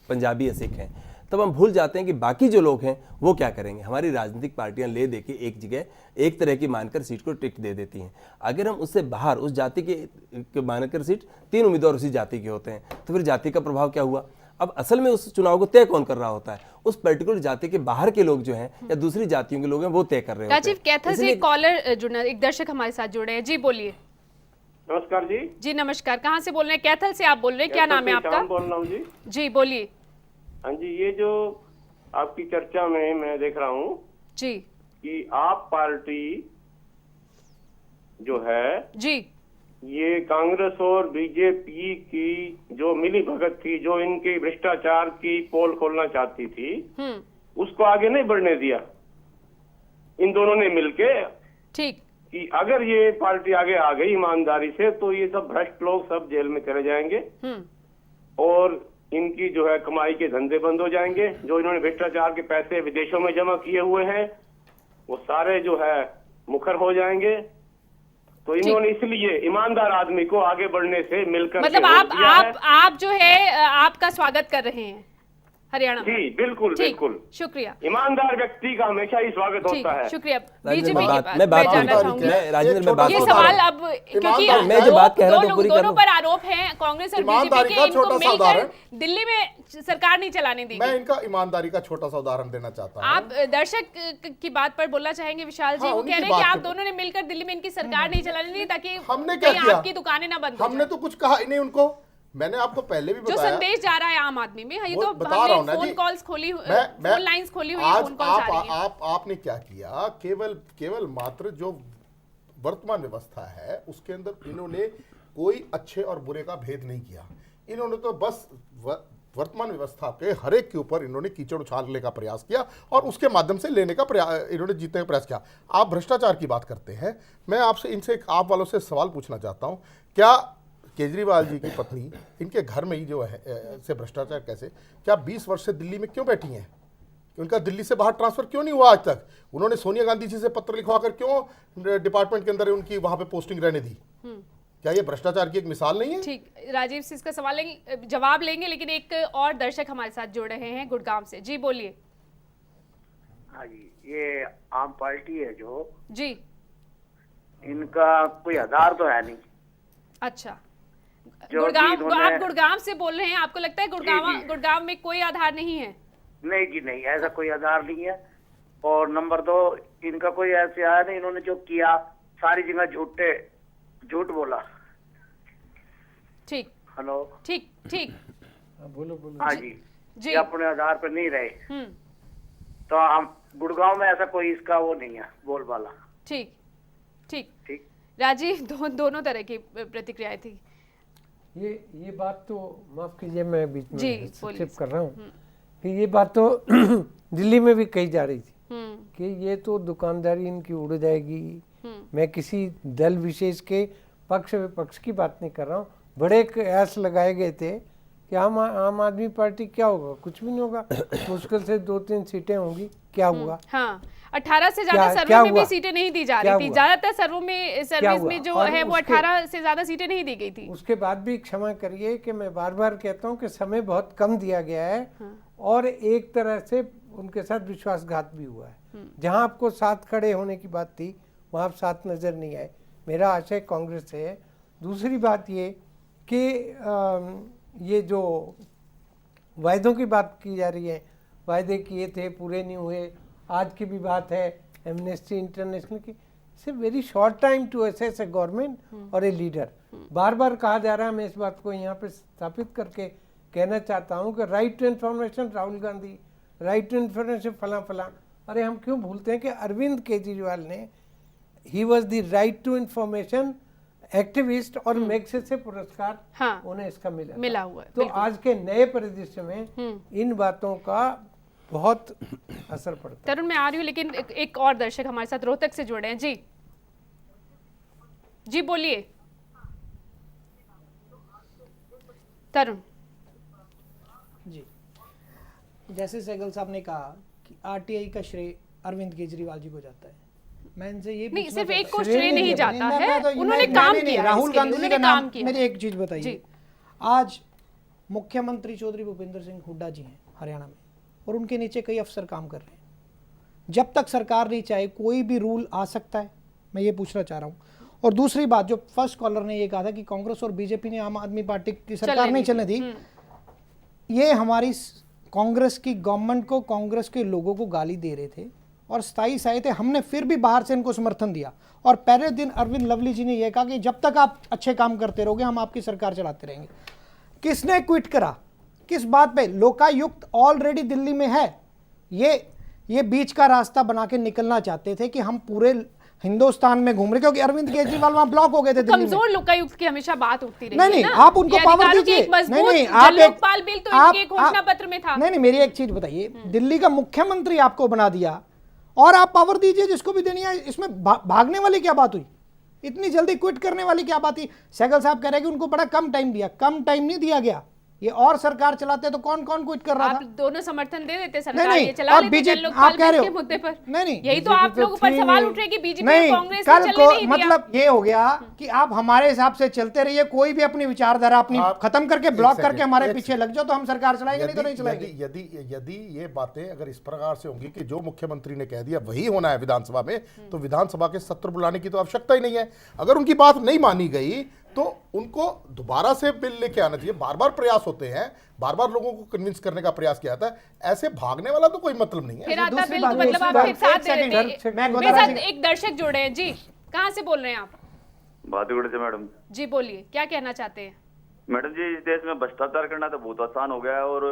F: पंजाबी या सिख हैं। तब हम भूल जाते हैं कि बाकी जो लोग हैं वो क्या करेंगे। हमारी राजनीतिक पार्टियां ले दे के एक जगह एक तरह की मानकर सीट को टिकट दे देती हैं। अगर हम उससे बाहर उस जाति के मानकर सीट 3 उम्मीदवार उसी जाति के होते हैं तो फिर जाति का प्रभाव क्या हुआ। अब असल में उस चुनाव को तय कौन कर रहा होता है? उस पर्टिकुलर जाति के बाहर के लोग जो हैं या दूसरी जातियों के लोग हैं वो तय कर रहे होते हैं।
A: राजीव, कैथल से एक कॉलर जुड़ना, एक दर्शक हमारे साथ जुड़े हैं। जी बोलिए।
J: नमस्कार जी।
A: जी नमस्कार, कहाँ से बोल रहे हैं? कैथल से आप बोल रहे हैं, क्या नाम है आपका?
J: बोल रहा हूँ जी।
A: जी बोलिए।
J: हाँ जी, ये जो आपकी चर्चा में मैं देख रहा हूँ
A: जी
J: कि आप पार्टी जो है जी, ये कांग्रेस और बीजेपी की जो मिली भगत थी, जो इनके भ्रष्टाचार की पोल खोलना चाहती थी, उसको आगे नहीं बढ़ने दिया इन दोनों ने मिलके। ठीक कि अगर ये पार्टी आगे आ गई ईमानदारी से तो ये सब भ्रष्ट लोग सब जेल में चले जाएंगे और इनकी जो है कमाई के धंधे बंद हो जाएंगे। जो इन्होंने भ्रष्टाचार के पैसे विदेशों में जमा किए हुए हैं वो सारे जो है मुखर हो जाएंगे। तो इन्होंने इसलिए ईमानदार आदमी को आगे बढ़ने से मिलकर
A: मतलब आप जो है आपका स्वागत कर रहे हैं हरियाणा।
J: जी बिल्कुल बिल्कुल,
A: शुक्रिया।
J: ईमानदार व्यक्ति का हमेशा ही स्वागत होता है।
A: शुक्रिया।
F: राजेंद्र, मैं बात
A: सवाल अब क्योंकि
F: मैं जो बात कह रहा था पूरी
A: दोनों पर आरोप है कांग्रेस और बीजेपी के, इनको मिलकर दिल्ली में सरकार नहीं चलाने दी।
G: मैं इनका ईमानदारी का छोटा सा उदाहरण देना चाहता हूँ।
A: आप दर्शक की बात पर बोलना चाहेंगे विशाल जी? वो कह रहे हैं कि आप दोनों ने मिलकर दिल्ली में इनकी सरकार नहीं चलाने दी ताकि
G: हमने क्या किया,
A: आपकी दुकानें ना बंद।
G: हमने तो कुछ कहा ही नहीं उनको। मैंने आपको पहले भी बताया
A: जो संदेश जा रहा है आम आदमी में, ये तो
G: बता रहा हूं ना
A: फोन कॉल्स खोली, फोन लाइंस खोली हुई है, फोन कॉल्स आ रही हैं।
G: आपने क्या किया, केवल मात्र जो वर्तमान व्यवस्था है उसके अंदर इन्होंने कोई अच्छे और बुरे का भेद नहीं किया। इन्होंने तो बस वर्तमान व्यवस्था के हर एक के ऊपर इन्होंने कीचड़ उछालने का प्रयास किया और उसके माध्यम से लेने का प्रयास, इन्होंने जीतने का प्रयास किया। आप भ्रष्टाचार की बात करते हैं, मैं आपसे इनसे आप वालों से सवाल पूछना चाहता हूं, क्या केजरीवाल जी की पत्नी इनके घर में ही जो है से भ्रष्टाचार कैसे, क्या 20 वर्ष से दिल्ली में क्यों बैठी हैं? उनका दिल्ली से बाहर ट्रांसफर क्यों नहीं हुआ आज तक? उन्होंने सोनिया गांधी जी से पत्र लिखवाकर क्यों डिपार्टमेंट के अंदर उनकी वहां पे पोस्टिंग रहने दी? क्या ये भ्रष्टाचार की एक मिसाल नहीं है?
A: ठीक, राजीव से इसका सवाल जवाब लेंगे, लेकिन एक और दर्शक हमारे साथ जुड़ रहे हैं गुड़गांव से। जी बोलिए।
K: हाँ जी, ये आम पार्टी है जो
A: जी,
K: इनका कोई आधार तो है नहीं।
A: अच्छा, गुड़गांव, आप गुड़गांव से बोल रहे हैं, आपको लगता है गुड़गांव में कोई आधार नहीं है?
K: नहीं जी नहीं, ऐसा कोई आधार नहीं है। और नंबर 2, इनका कोई ऐसे आया नहीं, इन्होंने जो किया सारी जगह झूठ बोला।
A: ठीक,
K: हेलो,
A: ठीक,
I: बोलो।
K: हाँ जी, अपने आधार पर नहीं रहे तो हम गुड़गांव में ऐसा कोई इसका वो नहीं है बोलबाला।
A: ठीक। राजीव, दोनों तरह की प्रतिक्रियाएं थी।
I: ये बात तो माफ कीजिए, मैं बीच में हस्तक्षेप कर रहा हूँ कि ये बात तो दिल्ली में भी कही जा रही थी कि ये तो दुकानदारी इनकी उड़ जाएगी। मैं किसी दल विशेष के पक्ष विपक्ष की बात नहीं कर रहा हूँ। बड़े कयास लगाए गए थे कि आम आदमी पार्टी क्या होगा, कुछ भी नहीं होगा, मुश्किल से 2-3 सीटें होंगी। क्या हुआ?
A: हाँ, 18 से ज्यादा सर्वे में भी सीटें नहीं दी जा रही थी। ज्यादातर सर्वों में सर्विस में जो है वो 18 से ज्यादा सीटें नहीं दी गई थी।
I: उसके बाद भी क्षमा करिए कि मैं बार बार कहता हूँ कि समय बहुत कम दिया गया है। और एक तरह से उनके साथ विश्वासघात भी हुआ है। जहां आपको साथ खड़े होने की बात थी वहां आप साथ नजर नहीं आए। मेरा आशय कांग्रेस से है। दूसरी बात ये कि ये जो वायदों की बात की जा रही है, वायदे किए थे पूरे नहीं हुए। आज की भी बात है एमनेस्टी इंटरनेशनल की, it's very short time to assess a government और ए लीडर। बार बार कहा जा रहा है, मैं इस बात को यहाँ पे स्थापित करके कहना चाहता हूँ कि right to information Rahul Gandhi, right to information फला फला। अरे हम क्यों भूलते हैं कि अरविंद केजरीवाल ने, he was the right to information activist और मैग्सेसे पुरस्कार उन्हें इसका मिला हुआ है। तो आज के नए परिदृश्य में इन बातों का बहुत असर पड़ता है।
A: तरुण, मैं आ रही हूँ, लेकिन एक और दर्शक हमारे साथ रोहतक से जुड़े हैं। जी बोलिए तरुण।
E: जी, जैसे सहगल साहब ने कहा कि आरटीआई का श्रेय अरविंद केजरीवाल जी को जाता है। मैं इनसे ये
A: नहीं, सिर्फ एक को श्रेय नहीं जाता है, उन्होंने काम किया,
E: राहुल गांधी जी का नाम किया। मेरी एक चीज बताइए, आज मुख्यमंत्री चौधरी भूपेंद्र सिंह हुड्डा जी हैं हरियाणा में, और उनके नीचे कई अफसर काम कर रहे हैं। जब तक सरकार नहीं चाहे कोई भी रूल आ सकता है, मैं ये पूछना चाह रहा हूँ। और दूसरी बात, जो फर्स्ट कॉलर ने ये कहा था कि कांग्रेस और बीजेपी ने आम आदमी पार्टी की सरकार नहीं चलने दी, ये हमारी कांग्रेस की गवर्नमेंट को, कांग्रेस के लोगों को गाली दे रहे थे और 27 आए थे। हमने फिर भी बाहर से इनको समर्थन दिया और पहले दिन अरविंद लवली जी ने यह कहा कि जब तक आप अच्छे काम करते रहोगे हम आपकी सरकार चलाते रहेंगे। किसने क्विट करा, किस बात पे? लोकायुक्त ऑलरेडी दिल्ली में है। ये बीच का रास्ता बना के निकलना चाहते थे कि हम पूरे हिंदुस्तान में घूम रहे, क्योंकि अरविंद केजरीवाल वहां ब्लॉक हो गए थे।
A: कमजोर लोकायुक्त की हमेशा बात उठती रही।
E: नहीं, आप उनको पावर दीजिए।
A: नहीं, आप लोकपाल बिल तो इनके घोषणा पत्र में था।
E: नहीं, मेरी एक चीज बताइए, दिल्ली का मुख्यमंत्री आपको बना दिया और आप पावर दीजिए जिसको भी देनी है। इसमें भागने वाली क्या बात हुई? इतनी जल्दी क्विट करने वाली क्या बात थी? सहगल साहब कह रहे हैं कि उनको बड़ा कम टाइम दिया। कम टाइम नहीं दिया गया। ये और सरकार चलाते तो कौन कौन क्विट कर रहा था?
A: आप दोनों समर्थन दे देते, सरकार ये चला लेते जन लोकपाल बिल के मुद्दे पर।
E: नहीं,
A: यही तो आप लोगों पर सवाल उठ रहे कि बीजेपी और कांग्रेस ने चलने नहीं दिया।
E: मतलब ये हो गया कि आप हमारे हिसाब से चलते रहिए, कोई भी अपनी विचारधारा अपनी खत्म करके ब्लॉक करके हमारे पीछे लग जाओ तो हम सरकार चलाएंगे, नहीं तो नहीं चलाएंगे।
G: यदि ये बातें अगर इस प्रकार से होंगी कि जो मुख्यमंत्री ने कह दिया वही होना है विधानसभा में, तो विधानसभा के सत्र बुलाने की तो आवश्यकता ही नहीं है। अगर उनकी बात नहीं मानी गई तो उनको दोबारा से बिल लेके आना चाहिए। बार बार प्रयास होते हैं, बार बार लोगों को कन्विंस करने का प्रयास किया जाता है। ऐसे भागने वाला तो कोई मतलब नहीं है।
A: फिर आता बिल तो मतलब आप फिर साथ दे रहे हैं। मेरे साथ एक दर्शक जुड़े हैं। जी, कहाँ से बोल रहे हैं आप?
L: बहादुरगढ़ से। मैडम
A: जी बोलिए, क्या कहना चाहते हैं?
L: मैडम जी, इस देश में भ्रष्टाचार करना तो बहुत आसान हो गया है और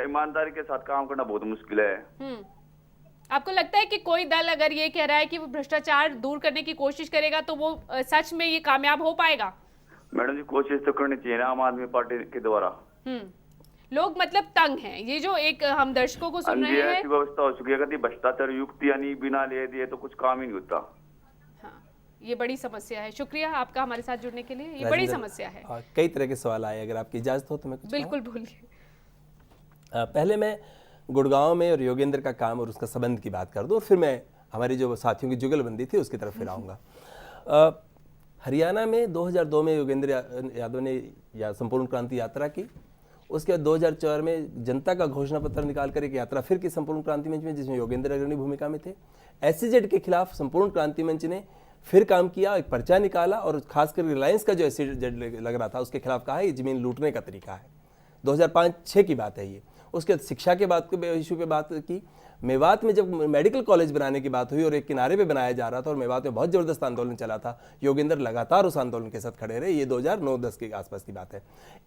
L: ईमानदारी के साथ काम करना बहुत मुश्किल है।
A: आपको लगता है कि कोई दल अगर ये कह रहा है कि वो भ्रष्टाचार दूर करने की कोशिश करेगा तो वो सच में ये कामयाब हो पाएगा?
L: मैडम जी, कोशिश तो करनी चाहिए ना आम आदमी पार्टी के द्वारा।
A: लोग मतलब तंग हैं। ये जो एक हम दर्शकों को सुन रहे हैं,
L: ऐसी व्यवस्था हो चुकी है कि भ्रष्टाचार युक्त यानी बिना ले दिए तो कुछ काम ही नहीं होता।
A: हाँ, ये बड़ी समस्या है। शुक्रिया आपका हमारे साथ जुड़ने के लिए। ये बड़ी समस्या है।
F: कई तरह के सवाल आए, अगर आपकी इजाजत हो तो मैं
A: बिल्कुल बोलिए।
F: पहले मैं गुड़गांव में और योगेंद्र का काम और उसका संबंध की बात कर दूं और फिर मैं हमारी जो साथियों की जुगलबंदी थी उसकी तरफ फिर आऊँगा। हरियाणा में 2002 में योगेंद्र यादव ने संपूर्ण क्रांति यात्रा की। उसके बाद 2004 में जनता का घोषणा पत्र निकालकर एक यात्रा फिर की संपूर्ण क्रांति मंच में, जिसमें योगेंद्र अग्रणी भूमिका में थे। SEZ के खिलाफ संपूर्ण क्रांति मंच ने फिर काम किया, एक पर्चा निकाला और खासकर रिलायंस का जो SEZ लग रहा था उसके खिलाफ कहा ये जमीन लूटने का तरीका है। 2005-06 की बात है ये। उसके बाद शिक्षा के बात इशू पे बात की। मेवात में जब मेडिकल कॉलेज बनाने की बात हुई और एक किनारे पे बनाया जा रहा था और मेवात में बहुत ज़बरदस्त आंदोलन चला था, योगेंद्र लगातार उस आंदोलन के साथ खड़े रहे। ये 2009-10 के आसपास की बात है।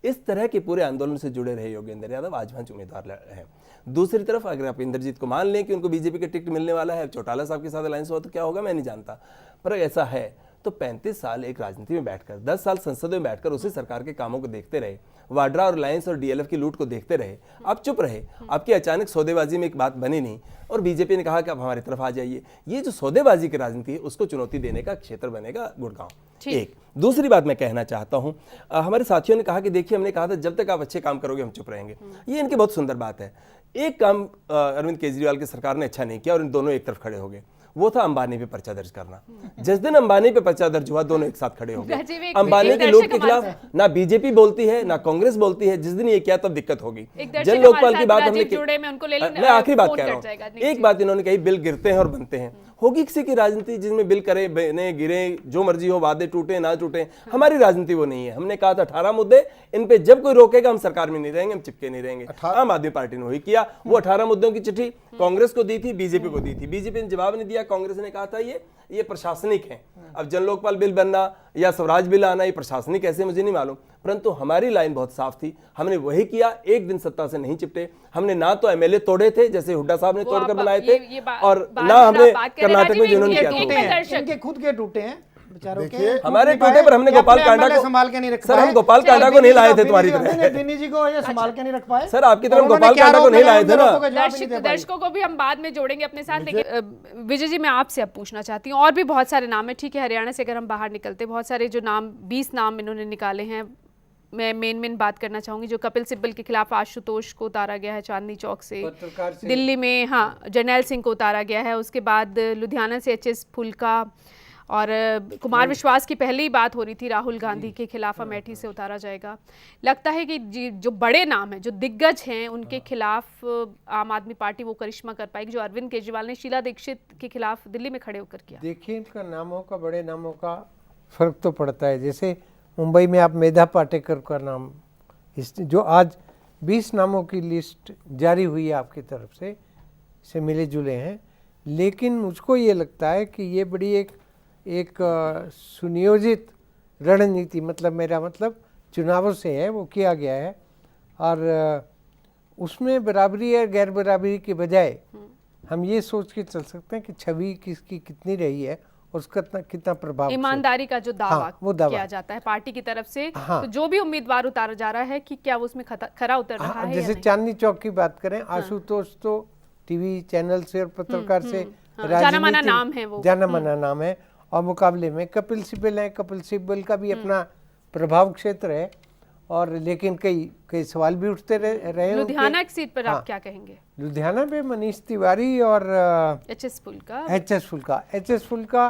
F: इस तरह के पूरे आंदोलन से जुड़े रहे योगेंद्र यादव, आज मंच उम्मीदवार हैं। दूसरी तरफ अगर आप इंद्रजीत को मान लें कि उनको बीजेपी का टिकट मिलने वाला है, चौटाला साहब के साथ अलायंस हुआ तो क्या होगा मैं नहीं जानता, पर ऐसा है तो 35 साल एक राजनीति में बैठकर, 10 साल संसद में बैठकर उसी सरकार के कामों को देखते रहे, वाड्रा और रिलायंस और डीएलएफ की लूट को देखते रहे, आप चुप रहे। आपकी अचानक सौदेबाजी में एक बात बनी नहीं और बीजेपी ने कहा कि अब हमारी तरफ आ जाइए। ये जो सौदेबाजी की राजनीति है उसको चुनौती देने का क्षेत्र बनेगा गुड़गांव। एक दूसरी बात मैं कहना चाहता हूं, हमारे साथियों ने कहा कि देखिए हमने कहा था जब तक आप अच्छे काम करोगे हम चुप रहेंगे। ये इनकी बहुत सुंदर बात है। एक काम अरविंद केजरीवाल की सरकार ने अच्छा नहीं किया और इन दोनों एक तरफ खड़े हो गए, वो था अंबानी पे पर्चा दर्ज करना। जिस दिन अंबानी पे पर्चा दर्ज हुआ दोनों एक साथ खड़े हो गए। अंबानी के लूट के खिलाफ ना बीजेपी बोलती है ना कांग्रेस बोलती है। जिस दिन ये किया तब दिक्कत होगी। जन लोकपाल की बात हमने की, मैं आखिरी बात कह रहा हूँ। एक बात इन्होंने कही, बिल गिरते हैं और बनते हैं। होगी किसी की राजनीति जिसमें बिल करे बने गिरे जो मर्जी हो, वादे टूटे ना टूटे, हमारी राजनीति वो नहीं है। हमने कहा था 18 मुद्दे, इन पे जब कोई रोकेगा हम सरकार में नहीं रहेंगे, हम चिपके नहीं रहेंगे। आम आदमी पार्टी ने वही किया। वो 18 मुद्दों की चिट्ठी कांग्रेस को दी थी, बीजेपी को दी थी। बीजेपी ने जवाब नहीं दिया, कांग्रेस ने कहा था ये प्रशासनिक है। अब जन लोकपाल बिल बनना या स्वराज बिल आना ये प्रशासनिक ऐसे मुझे नहीं मालूम, परंतु हमारी लाइन बहुत साफ थी। हमने वही किया, एक दिन सत्ता से नहीं चिपटे। हमने ना तो एमएलए तोड़े थे जैसे हुड्डा साहब ने तोड़कर बनाए थे, और ना हमने कर्नाटक में जिन्होंने किया था
E: इनके खुद के टूटे हैं बेचारों के।
F: हमारे टूटे पर हमने गोपाल कांडा को
E: संभाल के नहीं रख
F: सर, हम गोपाल कांडा को नहीं लाए थे तुम्हारी तरह।
E: दिनी जी को ये संभाल के नहीं रख पाए
F: सर, आपकी तरफ गोपाल कांडा को नहीं लाए थे ना।
A: दर्शकों को भी हम बाद में जोड़ेंगे अपने साथ। लेकिन विजय जी, मैं आपसे अब पूछना चाहती हूँ, और भी बहुत सारे नाम है। ठीक है, हरियाणा से अगर हम बाहर निकलते, बहुत सारे जो नाम 20 नाम इन्होंने निकाले हैं। मैं मेन बात करना चाहूंगी, जो कपिल सिब्बल के खिलाफ आशुतोष को उतारा गया है चांदनी चौक से, दिल्ली में हाँ जरनैल सिंह को उतारा गया है। उसके बाद लुधियाना से एचएस फुल्का, और कुमार विश्वास की पहले ही बात हो रही थी, राहुल गांधी के खिलाफ अमेठी से उतारा जाएगा। लगता है कि जो बड़े नाम हैं, जो दिग्गज हैं, उनके खिलाफ आम आदमी पार्टी वो करिश्मा कर पाएगी जो अरविंद केजरीवाल ने शीला दीक्षित के खिलाफ दिल्ली में खड़े होकर किया।
I: देखिए, इनका नामों का, बड़े नामों का फर्क तो पड़ता है। जैसे मुंबई में आप मेधा पाटेकर का नाम, जो आज 20 नामों की लिस्ट जारी हुई है आपकी तरफ से मिले जुले हैं। लेकिन मुझको ये लगता है कि ये बड़ी एक सुनियोजित रणनीति, मतलब मेरा मतलब चुनावों से है, वो किया गया है। और उसमें बराबरी या गैर बराबरी के बजाय हम ये सोच के चल सकते हैं कि छवि किसकी कितनी रही है, उसका कितना प्रभाव,
A: ईमानदारी का जो दावा किया जाता है पार्टी की तरफ से। तो जो भी उम्मीदवार उतारा जा रहा है कि क्या वो उसमें खरा उतर रहा है।
I: जैसे चांदनी चौक की बात करें, आशुतोष तो टीवी चैनल से और पत्रकार से
A: जाना माना नाम है, वो
I: जाना माना नाम है। और मुकाबले में कपिल सिब्बल है। कपिल सिब्बल का भी अपना प्रभाव क्षेत्र है, और लेकिन कई सवाल भी उठते रहे।
A: लुधियाना की सीट पर आप क्या कहेंगे?
I: लुधियाना पे मनीष तिवारी और
A: एचएस
I: फुल्का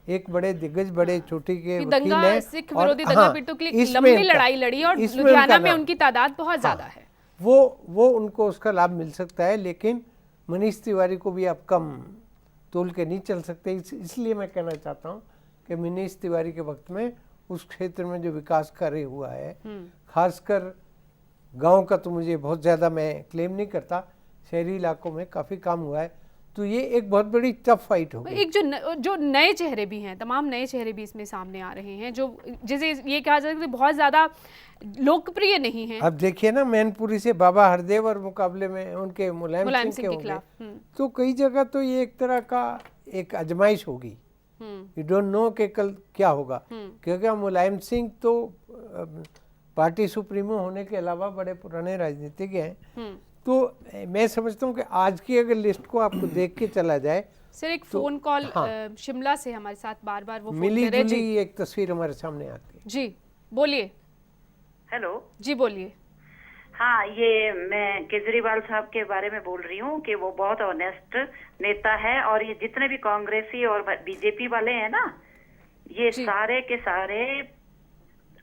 I: एक बड़े दिग्गज, बड़े चोटी के वकील हैं।
A: सिख विरोधी दंगा पीड़ितों के लिए लंबी लड़ाई लड़ी, और लुधियाना में उनकी तादाद बहुत ज्यादा है।
I: वो उनको उसका लाभ मिल सकता है, लेकिन मनीष तिवारी को भी आप कम तोल के नहीं चल सकते। इसलिए मैं कहना चाहता हूँ कि मनीष तिवारी के वक्त में उस क्षेत्र में जो विकास कार्य हुआ है, खासकर गांव का तो मुझे बहुत ज़्यादा मैं क्लेम नहीं करता, शहरी इलाकों में काफ़ी काम हुआ है। तो ये एक बहुत बड़ी टफ फाइट होगी।
A: एक जो नए चेहरे भी हैं, तमाम नए चेहरे भी इसमें सामने आ रहे हैं, जो जिसे ये कहा जाता है कि बहुत ज़्यादा लोकप्रिय नहीं है।
I: अब देखिए ना, मैनपुरी से बाबा हरदेव और मुकाबले में उनके मुलायम सिंह के खिलाफ, तो कई जगह तो ये एक तरह का एक आजमाइश होगी। यू डोंट नो कि कल क्या होगा, क्योंकि मुलायम सिंह तो पार्टी सुप्रीमो होने के अलावा बड़े पुराने राजनीतिक हैं। तो मैं समझता हूँ कि आज की अगर लिस्ट को आपको देख के चला जाए।
A: सर, एक फोन कॉल शिमला से हमारे साथ बार वो
I: मिली जुली एक तस्वीर हमारे सामने आती है।
A: जी बोलिए।
M: हेलो
A: जी बोलिए।
M: हाँ, ये मैं केजरीवाल साहब के बारे में बोल रही हूँ कि वो बहुत ऑनेस्ट नेता है, और ये जितने भी कांग्रेसी और बीजेपी वाले हैं ना, ये सारे के सारे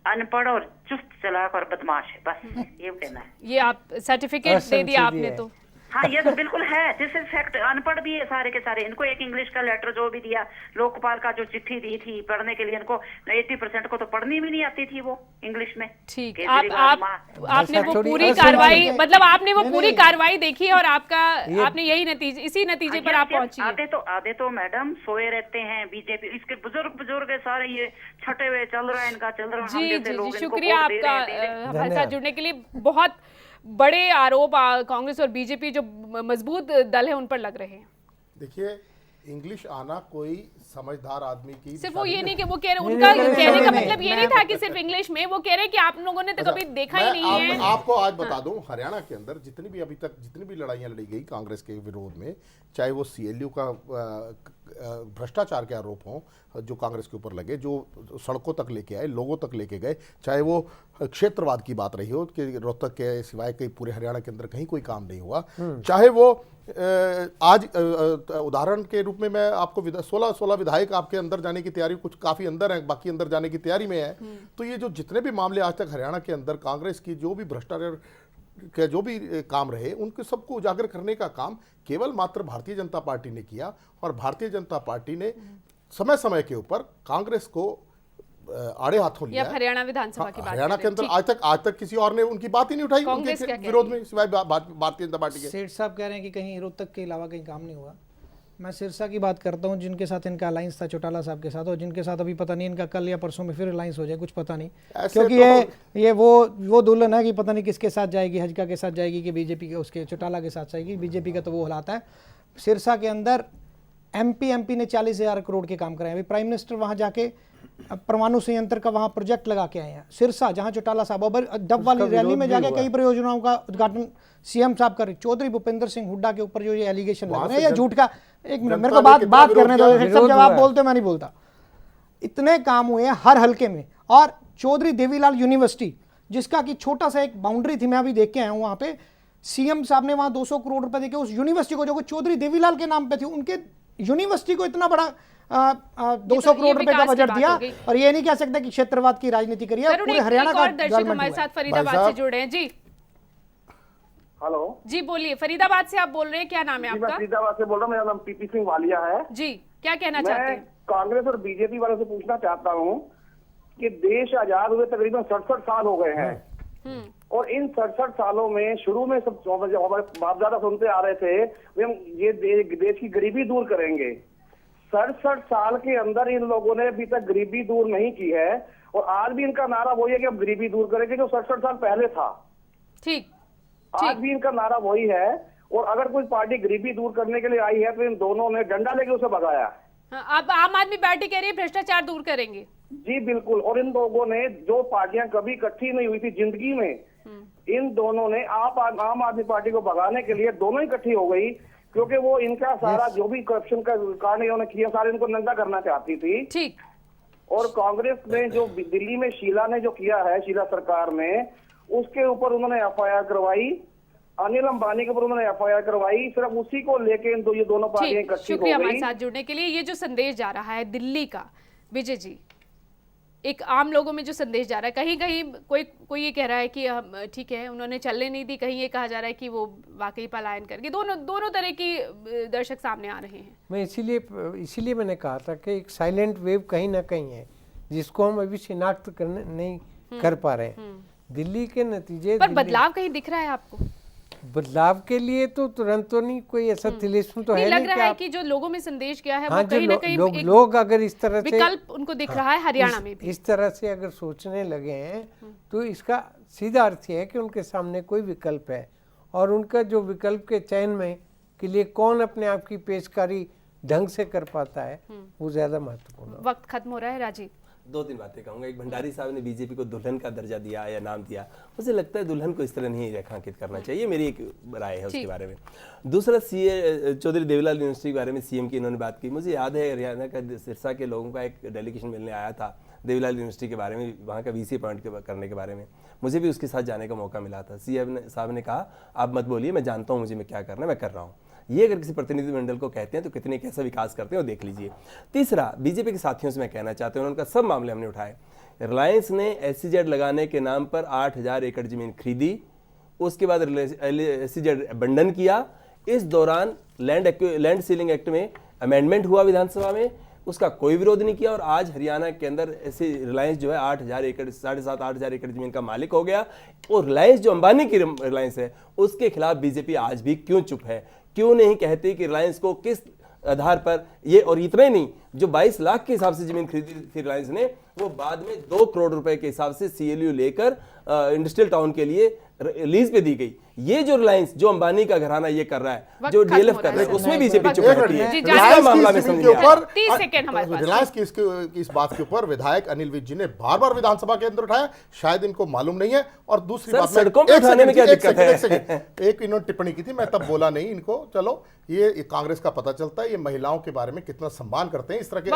M: अनपढ़ और चुस्त चालाक और बदमाश है, बस ये कहना है।
A: ये आप सर्टिफिकेट दे दिया आपने तो।
M: हाँ, ये तो बिल्कुल है। This is fact. अनपढ़ भी है सारे के सारे। इनको एक इंग्लिश का लेटर जो भी दिया, लोकपाल का जो चिट्ठी दी थी पढ़ने के लिए, इनको 80% को तो पढ़नी भी नहीं आती थी वो इंग्लिश में।
A: ठीक, आपने वो पूरी कार्रवाई, मतलब आपने वो पूरी कार्रवाई देखी और आपने यही नतीजे, इसी नतीजे पर आप पहुंची।
M: आधे तो मैडम सोए रहते हैं बीजेपी, इसके बुजुर्ग सारे ये छठे हुए चल रहा है, इनका चल रहा है।
A: जी, शुक्रिया आपका हमारे साथ जुड़ने के लिए। बहुत बड़े आरोप कांग्रेस और बीजेपी जो मजबूत दल है उन पर लग रहे हैं।
G: देखिए, इंग्लिश आना कोई समझदार आदमी की
A: सिर्फ वो ये नहीं कि वो कह रहे, उनका कहने का मतलब ये नहीं था कि सिर्फ इंग्लिश में, वो कह रहे कि आप लोगों ने तो कभी देखा ही नहीं है।
G: आपको आज बता दूं, हरियाणा के अंदर जितनी भी अभी तक जितनी भी लड़ाइयां लड़ी गई कांग्रेस के विरोध में, चाहे वो CLU का भ्रष्टाचार के आरोप हों जो कांग्रेस के ऊपर लगे, जो सड़कों तक लेके आए, लोगों तक लेके गए, चाहे वो क्षेत्रवाद की बात रही हो कि रोहतक के सिवाय कहीं पूरे हरियाणा के अंदर कहीं कोई काम नहीं हुआ, चाहे वो आज उदाहरण के रूप में मैं आपको 16 विधायक आपके अंदर जाने की तैयारी, कुछ काफी अंदर है, बाकी अंदर जाने की तैयारी में है। तो ये जो जितने भी मामले आज तक हरियाणा के अंदर कांग्रेस की जो भी भ्रष्टाचार के जो भी काम रहे, उनके सबको उजागर करने का काम केवल मात्र भारतीय जनता पार्टी ने किया। और भारतीय जनता पार्टी ने समय समय के ऊपर कांग्रेस को आड़े हाथों लिया।
A: हरियाणा विधानसभा की बात,
G: हरियाणा के अंदर आज तक किसी और ने उनकी बात ही नहीं उठाई उनके विरोध में, सिवाय भारतीय जनता पार्टी के।
E: सेठ साहब कह रहे हैं कि कहीं रोहतक के अलावा कहीं काम नहीं हुआ। मैं सिरसा की बात करता हूं, जिनके साथ इनका अलायंस था चौटाला साहब के साथ, और जिनके साथ अभी पता नहीं इनका कल या परसों में फिर अलायंस हो जाए, कुछ पता नहीं, क्योंकि ये वो दुल्हन है कि पता नहीं किसके साथ जाएगी, हजका के साथ जाएगी कि बीजेपी के उसके चौटाला के साथ जाएगी। बीजेपी का तो वो हालात है। सिरसा के अंदर एमपी ने 40,000 करोड़ के काम कराए। अभी प्राइम मिनिस्टर वहां जाके परमाणु संयंत्र का वहां प्रोजेक्ट लगा के आए हैं सिरसा, जहां चौटाला साहब और डब वाली रैली में जाके कई परियोजनाओं का उद्घाटन सीएम साहब कर। चौधरी भूपेंद्र सिंह हुड्डा के ऊपर जो ये एलिगेशन लग रहे हैं, ये झूठ का, एक मिनट मेरे को बात करने दो, सब जब आप बोलते मैं नहीं बोलता। इतने काम हुए हर हल्के में। और चौधरी देवीलाल यूनिवर्सिटी, जिसका कि छोटा सा एक बाउंड्री थी, मैं अभी देख के आया हूं, वहां पे सीएम साहब ने वहां 200 करोड़ रुपए देके उस यूनिवर्सिटी को, जो चौधरी देवीलाल के नाम पे थी, उनके यूनिवर्सिटी को इतना बड़ा 200 करोड़ रुपए का बजट दिया। और ये नहीं कह सकता कि क्षेत्रवाद की राजनीति करी है। पूरे हरियाणा का
A: दर्शक हमारे साथ फरीदाबाद से जुड़े हैं। जी
N: हेलो
A: जी, बोलिए। फरीदाबाद से आप बोल रहे हैं, क्या नाम है आपका?
N: मैं फरीदाबाद से बोल रहा हूँ, मेरा नाम पीपी सिंह वालिया है।
A: जी, क्या कहना चाहते हैं?
N: कांग्रेस और बीजेपी वालों से पूछना चाहता हूँ कि देश आजाद हुए तकरीबन 67 साल हो गए हैं, और इन 67 सालों में शुरू में सब हमारे बाप दादा सुनते आ रहे थे हम ये देश की गरीबी दूर करेंगे। 67 साल के अंदर इन लोगों ने अभी तक गरीबी दूर नहीं की है, और आज भी इनका नारा वही है कि अब गरीबी दूर करेंगे, जो 67 साल पहले था।
A: ठीक,
N: आज भी इनका नारा वही है। और अगर कोई पार्टी गरीबी दूर करने के लिए आई है तो इन दोनों ने डंडा लेके उसे भगाया।
A: अब आम आदमी पार्टी कह रही है भ्रष्टाचार दूर करेंगे।
N: जी बिल्कुल। और इन लोगों ने, जो पार्टियां कभी इकट्ठी नहीं हुई थी जिंदगी में, इन दोनों ने आम आदमी पार्टी को भगाने के लिए दोनों इकट्ठी हो गई, क्योंकि वो इनका सारा जो भी करप्शन का कांड इन्होंने किया, सारे इनको नंगा करना चाहती थी।
A: ठीक।
N: और कांग्रेस ने जो दिल्ली में शीला ने जो किया है, शीला सरकार में, उसके ऊपर उन्होंने FIR करवाई, अनिल अंबानी के ऊपर उन्होंने FIR करवाई, सिर्फ उसी को लेके ये दोनों पार्टियां इकट्ठी हो गई।
A: शुक्रिया हमारे साथ जुड़ने के लिए। ये जो संदेश जा रहा है दिल्ली का, विजय जी, एक आम लोगों में जो संदेश जा रहा है, कहीं कहीं कोई ये कह रहा है कि ठीक है उन्होंने चलने नहीं दी, कहीं ये कहा जा रहा है कि वो वाकई पलायन करके, दोनों तरह की दर्शक सामने आ रहे हैं।
I: मैं इसीलिए मैंने कहा था कि एक साइलेंट वेव कहीं ना कहीं है, जिसको हम अभी शिनाख्त नहीं कर पा रहे हैं। दिल्ली के नतीजे
A: पर बदलाव कहीं दिख रहा है आपको?
I: बदलाव के लिए तो तुरंत तो नहीं, कोई ऐसा तिलिस्म तो है नहीं।
A: लग रहा है कि जो लोगों में संदेश गया है,
I: हाँ,
A: वो कहीं ना कहीं
I: लोग अगर इस तरह से
A: विकल्प उनको दिख रहा है हरियाणा में भी,
I: इस तरह से अगर सोचने लगे हैं, तो इसका सीधा अर्थ है कि उनके सामने कोई विकल्प है, और उनका जो विकल्प के चयन में के लिए कौन अपने आप की पेशकारी ढंग से कर पाता है, वो ज्यादा महत्वपूर्ण है।
A: वक्त खत्म हो रहा है। राजीव,
F: 2-3 बातें कहूँगा। एक, भंडारी साहब ने बीजेपी को दुल्हन का दर्जा दिया या नाम दिया, मुझे लगता है दुल्हन को इस तरह नहीं रेखांकित करना चाहिए, मेरी एक राय है उसके बारे में। दूसरा, चौधरी देवीलाल यूनिवर्सिटी के बारे में सीएम की इन्होंने बात की। मुझे याद है हरियाणा का सिरसा के लोगों का एक डेलीगेशन मिलने आया था देवीलाल यूनिवर्सिटी के बारे में, वहाँ का VC अपॉइंट करने के बारे में। मुझे भी उसके साथ जाने का मौका मिला था। सीएम साहब ने कहा आप मत बोलिए, मैं जानता हूँ मुझे मैं क्या करना है, मैं कर रहा हूँ। ये अगर किसी प्रतिनिधिमंडल को कहते हैं तो कितने कैसा विकास करते हैं वो देख लीजिए। तीसरा, बीजेपी के साथियों से मैं कहना चाहता हूँ, उनका सब मामले हमने उठाए। रिलायंस ने SEZ लगाने के नाम पर 8,000 एकड़ जमीन खरीदी, उसके बाद SEZ बंडन किया। इस दौरान लैंड सीलिंग एक्ट में अमेंडमेंट हुआ विधानसभा में, उसका कोई विरोध नहीं किया, और आज हरियाणा के अंदर ऐसे रिलायंस जो है 8,000 एकड़ 7,500 एकड़ जमीन का मालिक हो गया। और रिलायंस जो अंबानी की रिलायंस है, उसके खिलाफ बीजेपी आज भी क्यों चुप है? क्यों नहीं कहती कि रिलायंस को किस आधार पर ये, और इतना ही नहीं, जो 22 लाख के हिसाब से जमीन खरीदी थी रिलायंस ने, वो बाद में 2 करोड़ रुपए के हिसाब से CLU लेकर इंडस्ट्रियल टाउन के लिए लीज पे दी गई। ये जो रिलायंस, जो अंबानी का घराना ये कर रहा है, जो DLF कर रहा है, उसमें बीजेपी चुप रहती है।
G: रिलायंस की इस बात के ऊपर विधायक अनिल विज जी ने बार बार विधानसभा के अंदर उठाया, शायद इनको मालूम नहीं है। और दूसरी बात,
F: सड़कों पे उठाने में क्या दिक्कत है?
G: एक इन्होंने टिप्पणी की थी, मैं तब बोला नहीं इनको। चलो ये कांग्रेस का पता चलता है, ये महिलाओं के बारे में कितना सम्मान करते हैं। इस तरह के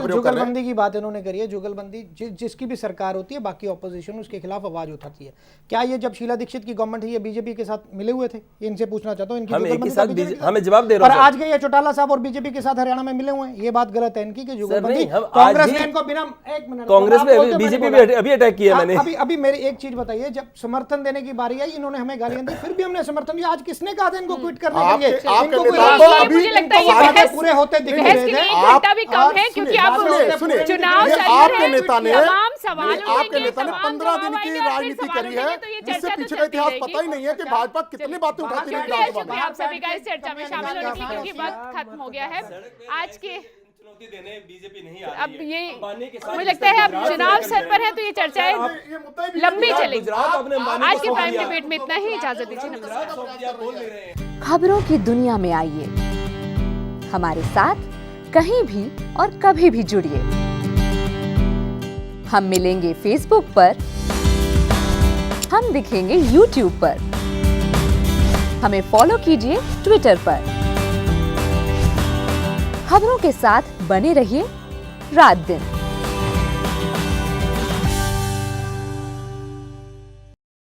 E: जुगलबंदी की बात इन्होंने करी है। जुगलबंदी जिसकी भी सरकार होती है, बाकी ऑपोजिशन उसके खिलाफ आवाज उठाती है। क्या ये जब शीला दीक्षित की गवर्नमेंट है, ये बीजेपी के साथ मिले हुए थे? इनसे पूछना चाहता हूँ,
F: हमें जवाब दे रहा हूं।
E: और आज के ये चौटाला साहब और बीजेपी के साथ हरियाणा में मिले हुए हैं, ये बात गलत है इनकी कि जुगलबंदी कांग्रेस ने इनको बिना, एक मिनट,
F: कांग्रेस में बीजेपी भी अभी अटैक किया मैंने।
E: अभी मेरी एक चीज बताइए, जब समर्थन देने की बारी आई इन्होंने हमें गालियां दी, फिर भी हमने समर्थन दिया। आज किसने कहा था इनको क्विट करने के लिए?
A: मुझे लगता है ये
E: पूरे होते दिख
A: रहे थे। घंटा भी कम है क्योंकि आप चुनाव
G: आपके नेता ने
A: 15
G: दिन की राजनीति करी है, जिससे पीछे का इतिहास पता ही नहीं है कि भाजपा कितने बातें उठाती रही विधानसभा में।
A: आप सभी का इस चर्चा में शामिल होने के लिए, क्योंकि वक्त खत्म हो गया है आज के।
F: बीजेपी नहीं
A: अब ये मुझे लगता है अब चुनाव सर पर है, तो ये चर्चाएं लंबी चलेगी। आज के प्राइम डिबेट में इतना ही, इजाजत दीजिए, नमस्कार।
O: खबरों की दुनिया में आइए, हमारे साथ कहीं भी और कभी भी जुड़िए। हम मिलेंगे फेसबुक पर, हम दिखेंगे YouTube पर, हमें फॉलो कीजिए ट्विटर पर। खबरों के साथ बने रहिए रात दिन।